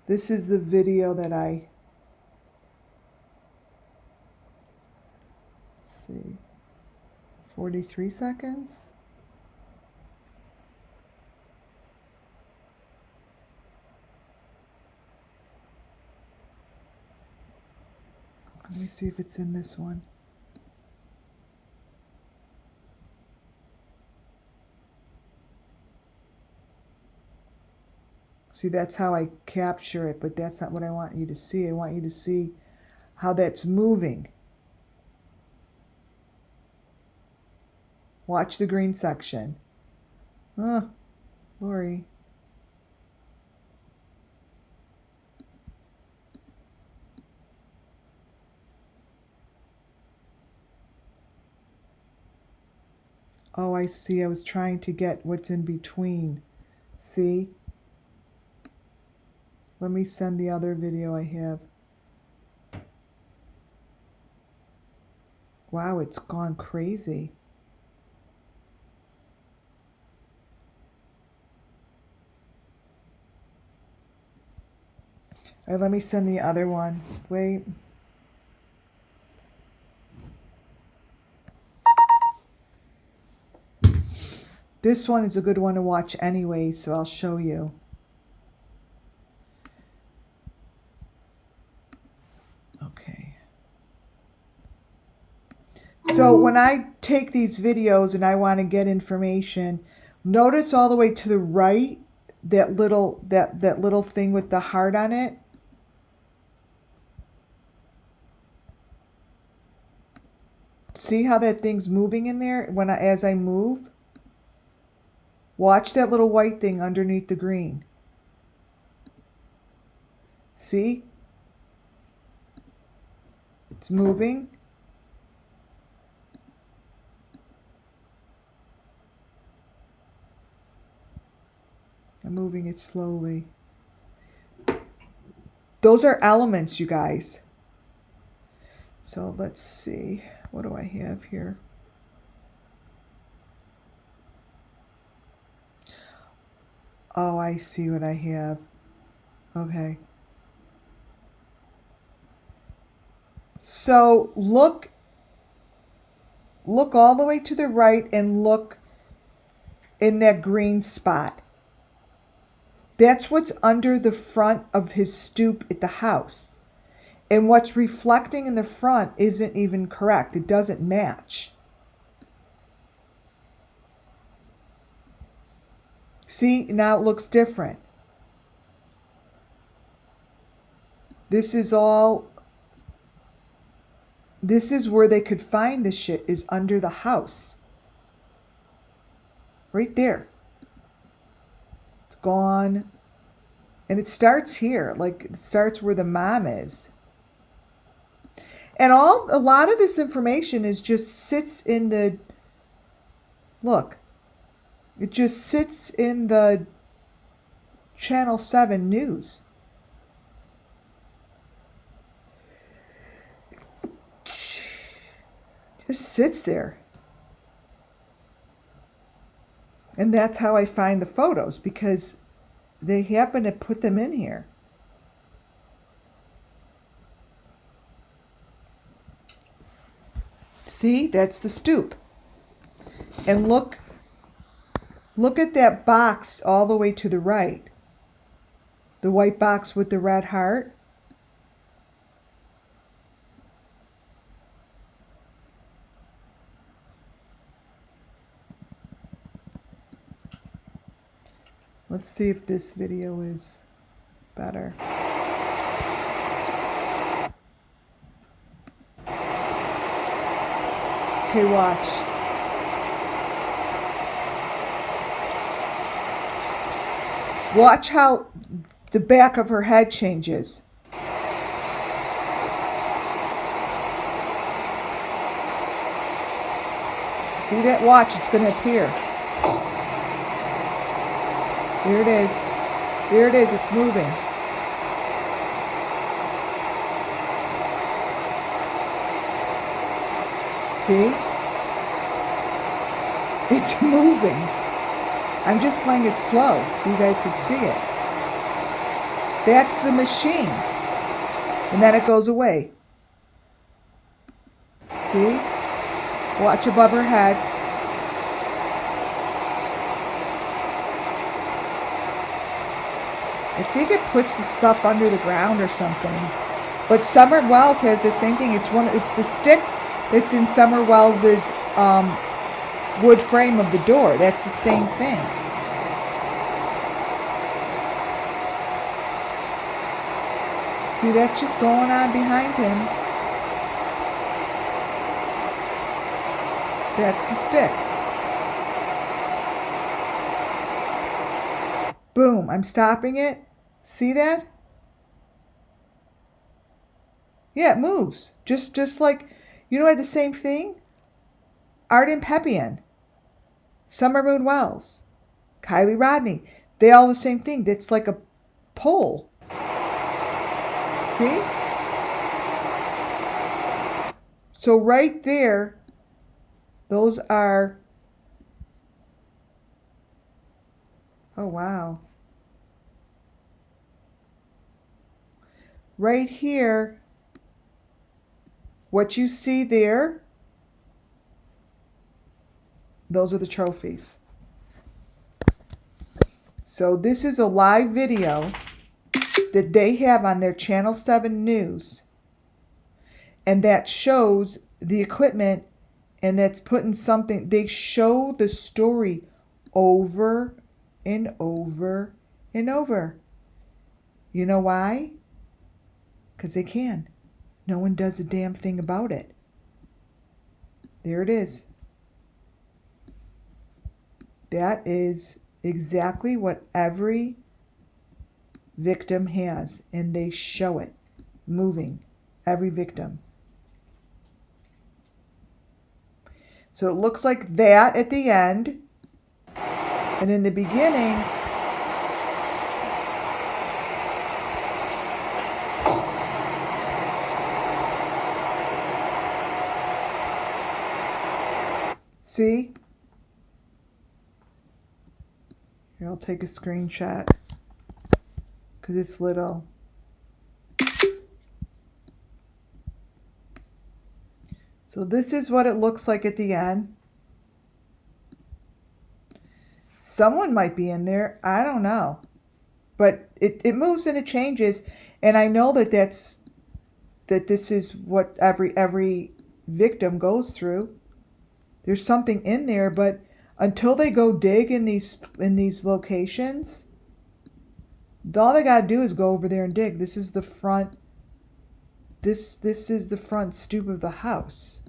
This is the video that let's see, 43 seconds. Let me see if it's in this one. See, that's how I capture it, but that's not what I want you to see. I want you to see how that's moving. Watch the green section. Oh, Lori. Oh, I see. I was trying to get what's in between. See? Let me send the other video I have. Wow, it's gone crazy. All right, let me send the other one. Wait. This one is a good one to watch anyway, so I'll show you. Okay. So when I take these videos and I want to get information, notice all the way to the right, that little thing with the heart on it. See how that thing's moving in there as I move? Watch that little white thing underneath the green. See? It's moving. I'm moving it slowly. Those are elements, you guys. So let's see. What do I have here? Oh, I see what I have. Okay. So look all the way to the right and look in that green spot. That's what's under the front of his stoop at the house. And what's reflecting in the front isn't even correct. It doesn't match. See, now it looks different. This is where they could find the shit, is under the house. Right there. It's gone. And it starts here. Like, it starts where the mom is. And a lot of this information is just sits in the, look, it just sits in the Channel 7 news. Just sits there. And that's how I find the photos, because they happen to put them in here. See, that's the stoop. And look at that box all the way to the right. The white box with the red heart. Let's see if this video is better. Okay, watch. Watch how the back of her head changes. See that? Watch, it's going to appear. There it is. There it is, it's moving. See? It's moving. I'm just playing it slow so you guys can see it. That's the machine. And then it goes away. See? Watch above her head. I think it puts the stuff under the ground or something. But SUMMERWELLS has the same thing. It's the stick that's in SUMMERWELLS' wood frame of the door. That's the same thing. See, that's just going on behind him. That's the stick. Boom, I'm stopping it. See that? Yeah, it moves. Just like, you know, I had the same thing? Art and Peppian, Summer Moon Wells, Kylie Rodney. They all the same thing. That's like a pole. See? So right there, those are, oh wow. Right here, what you see there, those are the trophies. So this is a live video that they have on their Channel 7 News. And that shows the equipment, and that's putting something, they show the story over and over and over. You know why? Because they can. No one does a damn thing about it. There it is. That is exactly what every victim has, and they show it moving, every victim. So it looks like that at the end, and in the beginning, see? Here, I'll take a screenshot because it's little. So this is what it looks like at the end. Someone might be in there. I don't know. But it moves and it changes. And I know that this is what every victim goes through. There's something in there, but until they go dig in these locations, all they gotta do is go over there and dig. This is the front. This is the front stoop of the house.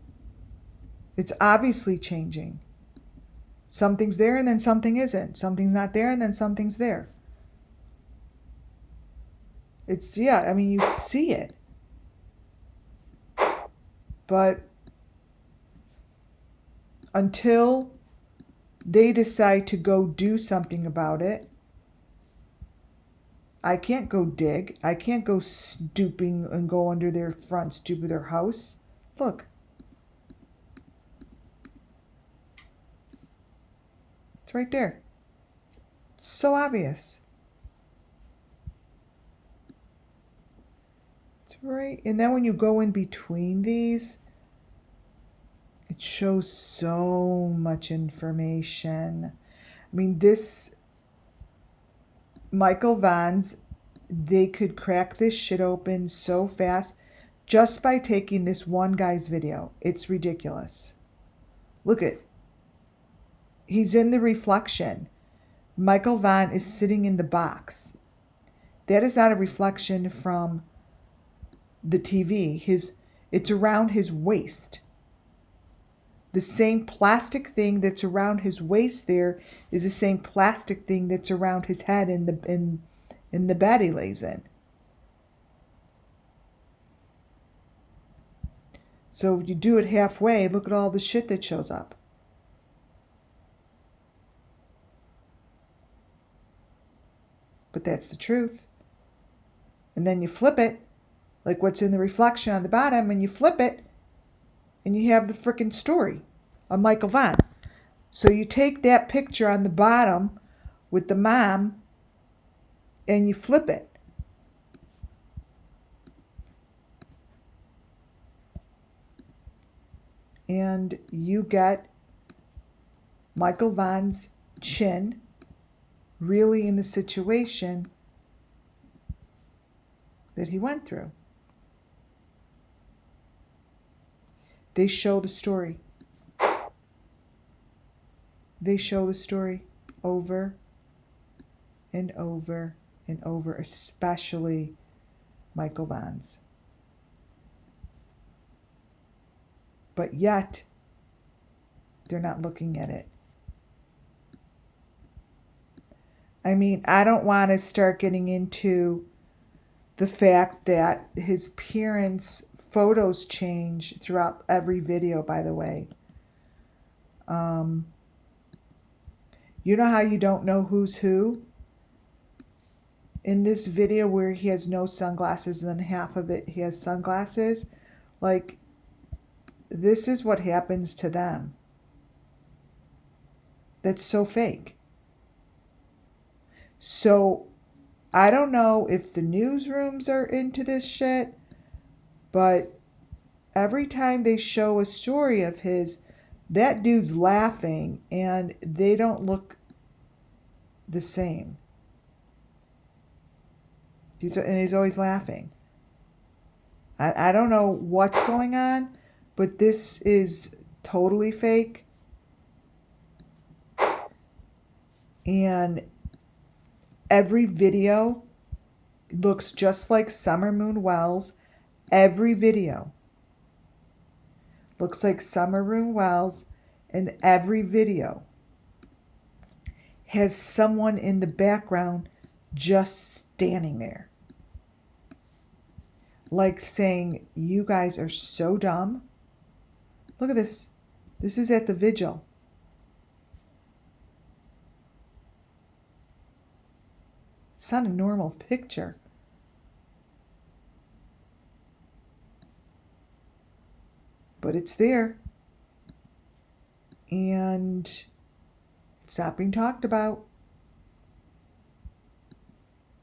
It's obviously changing. Something's there and then something isn't. Something's not there and then something's there. It's, yeah, I mean, you see it. But until they decide to go do something about it, I can't go dig. I can't go stooping and go under their front stoop of their house. Look. It's right there. It's so obvious. It's right. And then when you go in between these, it shows so much information. I mean, this Michael Vaughn's, they could crack this shit open so fast just by taking this one guy's video. It's ridiculous. Look at, he's in the reflection. Michael Vaughn is sitting in the box. That is not a reflection from the TV. It's around his waist. The same plastic thing that's around his waist there is the same plastic thing that's around his head in the bed he lays in. So you do it halfway, look at all the shit that shows up. But that's the truth. And then you flip it, like what's in the reflection on the bottom, and you flip it, and you have the frickin' story of Michael Vaughn. So you take that picture on the bottom with the mom, and you flip it. And you get Michael Vaughn's chin really in the situation that he went through. They show the story. They show the story over and over and over, especially Michael Vaughn's. But yet, they're not looking at it. I mean, I don't want to start getting into the fact that his parents' photos change throughout every video, by the way. You know how you don't know who's who? In this video where he has no sunglasses and then half of it he has sunglasses, like, this is what happens to them. That's so fake. So, I don't know if the newsrooms are into this shit, but every time they show a story of his, that dude's laughing and they don't look the same. He's always laughing. I don't know what's going on, but this is totally fake. And every video looks just like SUMMERWELLS. Every video looks like SUMMERWELLS, and every video has someone in the background just standing there. Like saying, you guys are so dumb. Look at this. This is at the vigil. It's not a normal picture. But it's there. And it's not being talked about.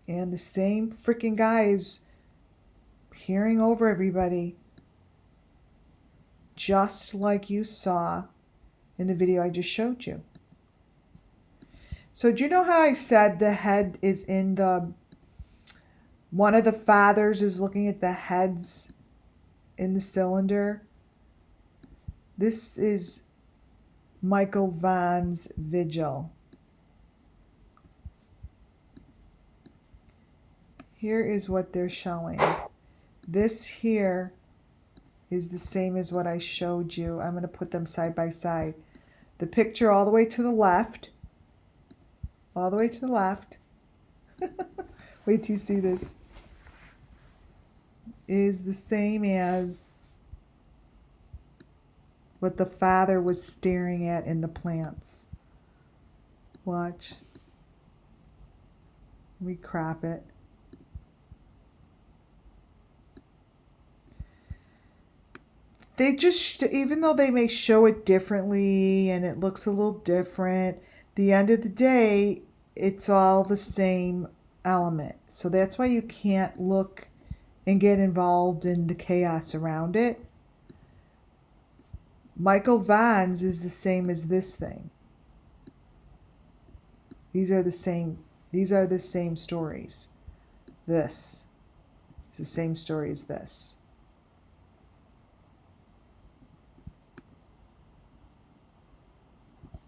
And the same freaking guy is peering over everybody. just like you saw in the video I just showed you. So do you know how I said the head is in the, one of the fathers is looking at the heads in the cylinder? This is Michael Vaughn's vigil. Here is what they're showing. This here is the same as what I showed you. I'm going to put them side by side. The picture all the way to the left, all the way to the left, wait till you see this, is the same as what the father was staring at in the plants. Watch. We crop it. They just, even though they may show it differently and it looks a little different, the end of the day, it's all the same element. So that's why you can't look and get involved in the chaos around it. Michael Vaughn's is the same as this thing. These are the same stories. This is the same story as this.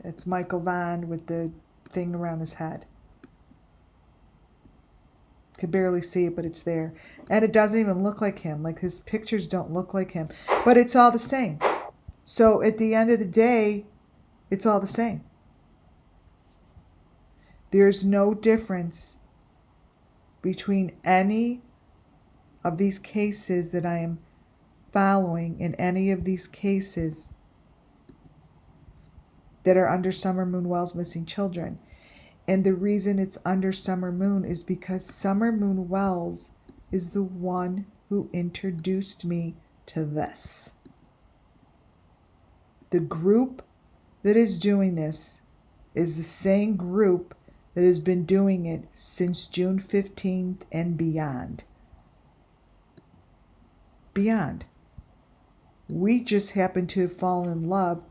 It's Michael Vaughn with the thing around his head. Could barely see it, but it's there. And it doesn't even look like him. Like, his pictures don't look like him. But it's all the same. So at the end of the day, it's all the same. There's no difference between any of these cases that I am following in any of these cases that are under Summer Moon Wells Missing Children. And the reason it's under Summer Moon is because Summer Moon Wells is the one who introduced me to this. The group that is doing this is the same group that has been doing it since June 15th and beyond. Beyond. We just happen to have fallen in love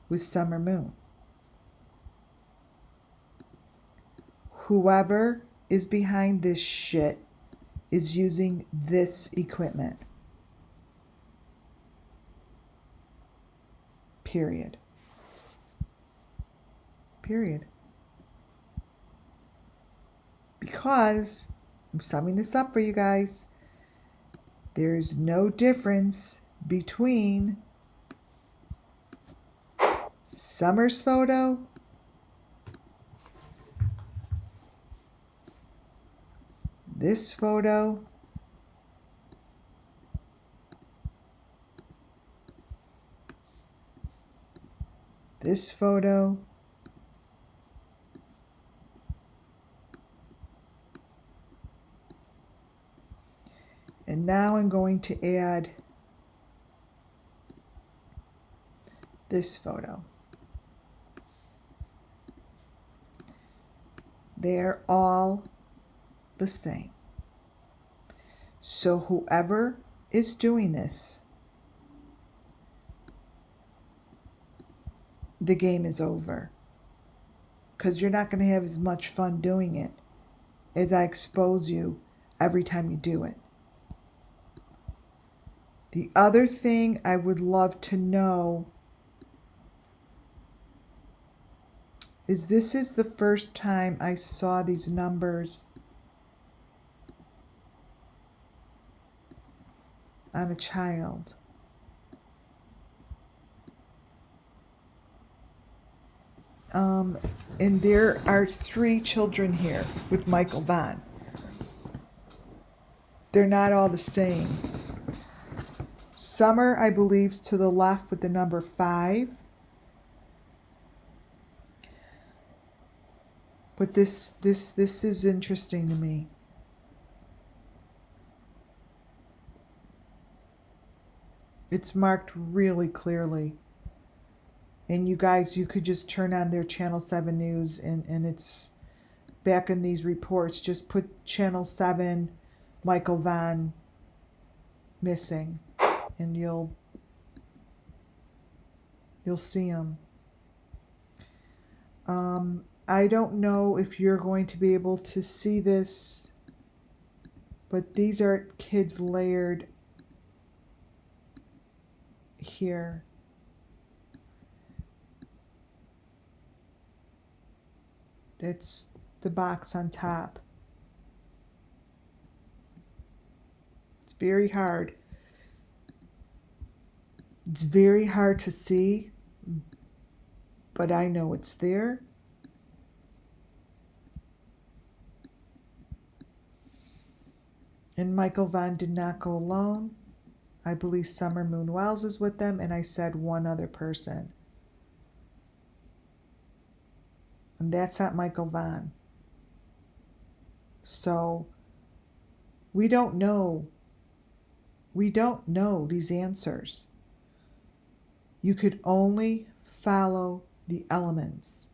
with Summer Moon. Whoever is behind this shit is using this equipment. Period. Period. Because, I'm summing this up for you guys, there's no difference between Summer's photo this photo this photo and now I'm going to add this photo. They're all the same. So whoever is doing this, the game is over. Because you're not going to have as much fun doing it as I expose you every time you do it. The other thing I would love to know is this is the first time I saw these numbers on a child. And there are 3 children here with Michael Vaughn. They're not all the same. Summer, I believe, to the left with the number 5. But this is interesting to me. It's marked really clearly. And you guys, you could just turn on their Channel 7 News and it's back in these reports. Just put Channel 7, Michael Vaughn missing. And you'll You'll see them. I don't know if you're going to be able to see this, but these are kids layered here. It's the box on top. It's very hard. It's very hard to see, but I know it's there. And Michael Vaughn did not go alone. I believe SUMMERWELLS is with them, and I said one other person. And that's not Michael Vaughn. So we don't know. We don't know these answers. You could only follow the elements.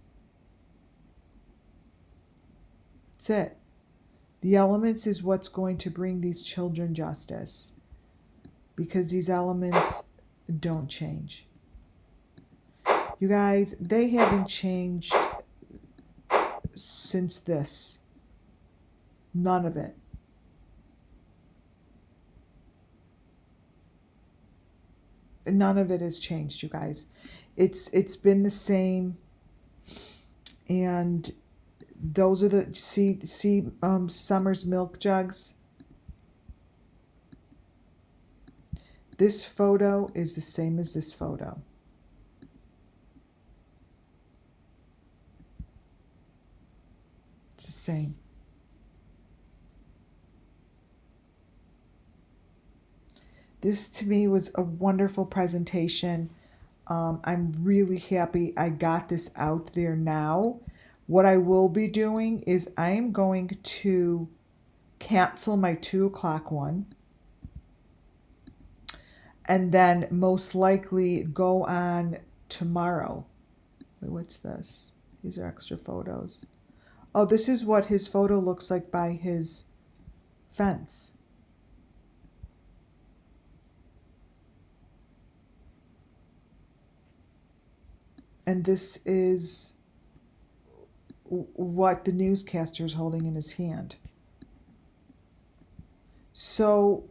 That's it. The elements is what's going to bring these children justice, because these elements don't change. You guys, they haven't changed since this. None of it. None of it has changed, you guys. It's been the same. And those are the see Summer's milk jugs. This photo is the same as this photo. It's the same. This to me was a wonderful presentation. I'm really happy I got this out there now. What I will be doing is I am going to cancel my 2 o'clock one, and then most likely go on tomorrow. Wait, what's this? These are extra photos. Oh, this is what his photo looks like by his fence. And this is what the newscaster is holding in his hand. So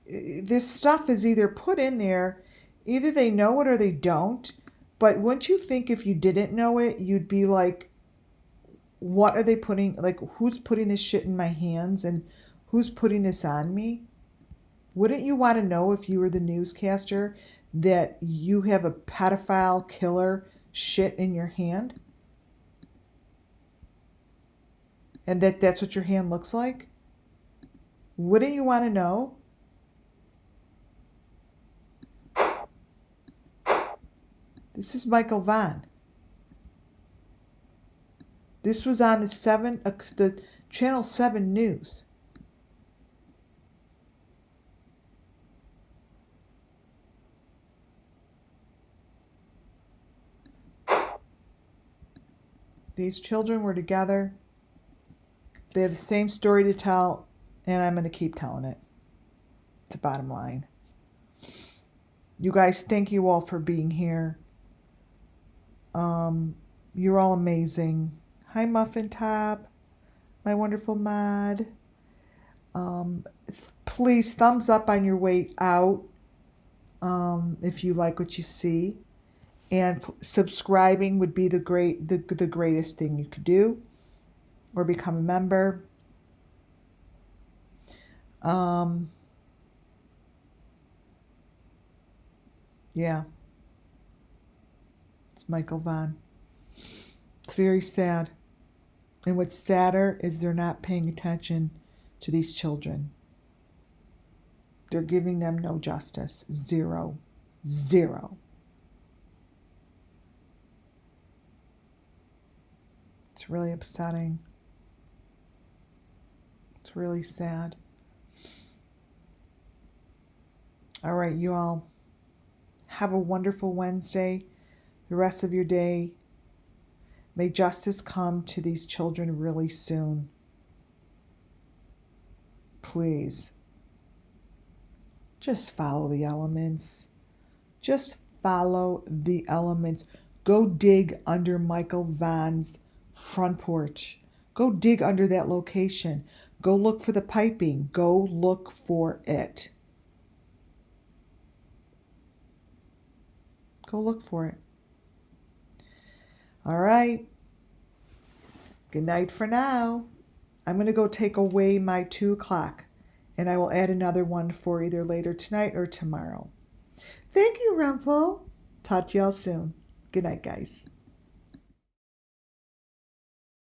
this stuff is either put in there, either they know it or they don't. But wouldn't you think if you didn't know it, you'd be like, what are they putting, like, who's putting this shit in my hands and who's putting this on me? Wouldn't you want to know, if you were the newscaster, that you have a pedophile killer shit in your hand? And that's what your hand looks like? Wouldn't you want to know? This is Michael Vaughn. This was on the Channel 7 News. These children were together. They have the same story to tell, and I'm going to keep telling it. It's the bottom line. You guys, thank you all for being here. You're all amazing. Hi, Muffin Top, my wonderful mod. Please thumbs up on your way out if you like what you see. And subscribing would be the greatest thing you could do, or become a member. Yeah. It's Michael Vaughn. It's very sad. And what's sadder is they're not paying attention to these children. They're giving them no justice. Zero. Zero. It's really upsetting. It's really sad. All right, you all. Have a wonderful Wednesday. The rest of your day. May justice come to these children really soon. Please. Just follow the elements. Just follow the elements. Go dig under Michael Vaughn's front porch. Go dig under that location. Go look for the piping. Go look for it. Go look for it. All right. Good night for now. I'm going to go take away my 2 o'clock, and I will add another one for either later tonight or tomorrow. Thank you, Rumpel. Talk to y'all soon. Good night, guys.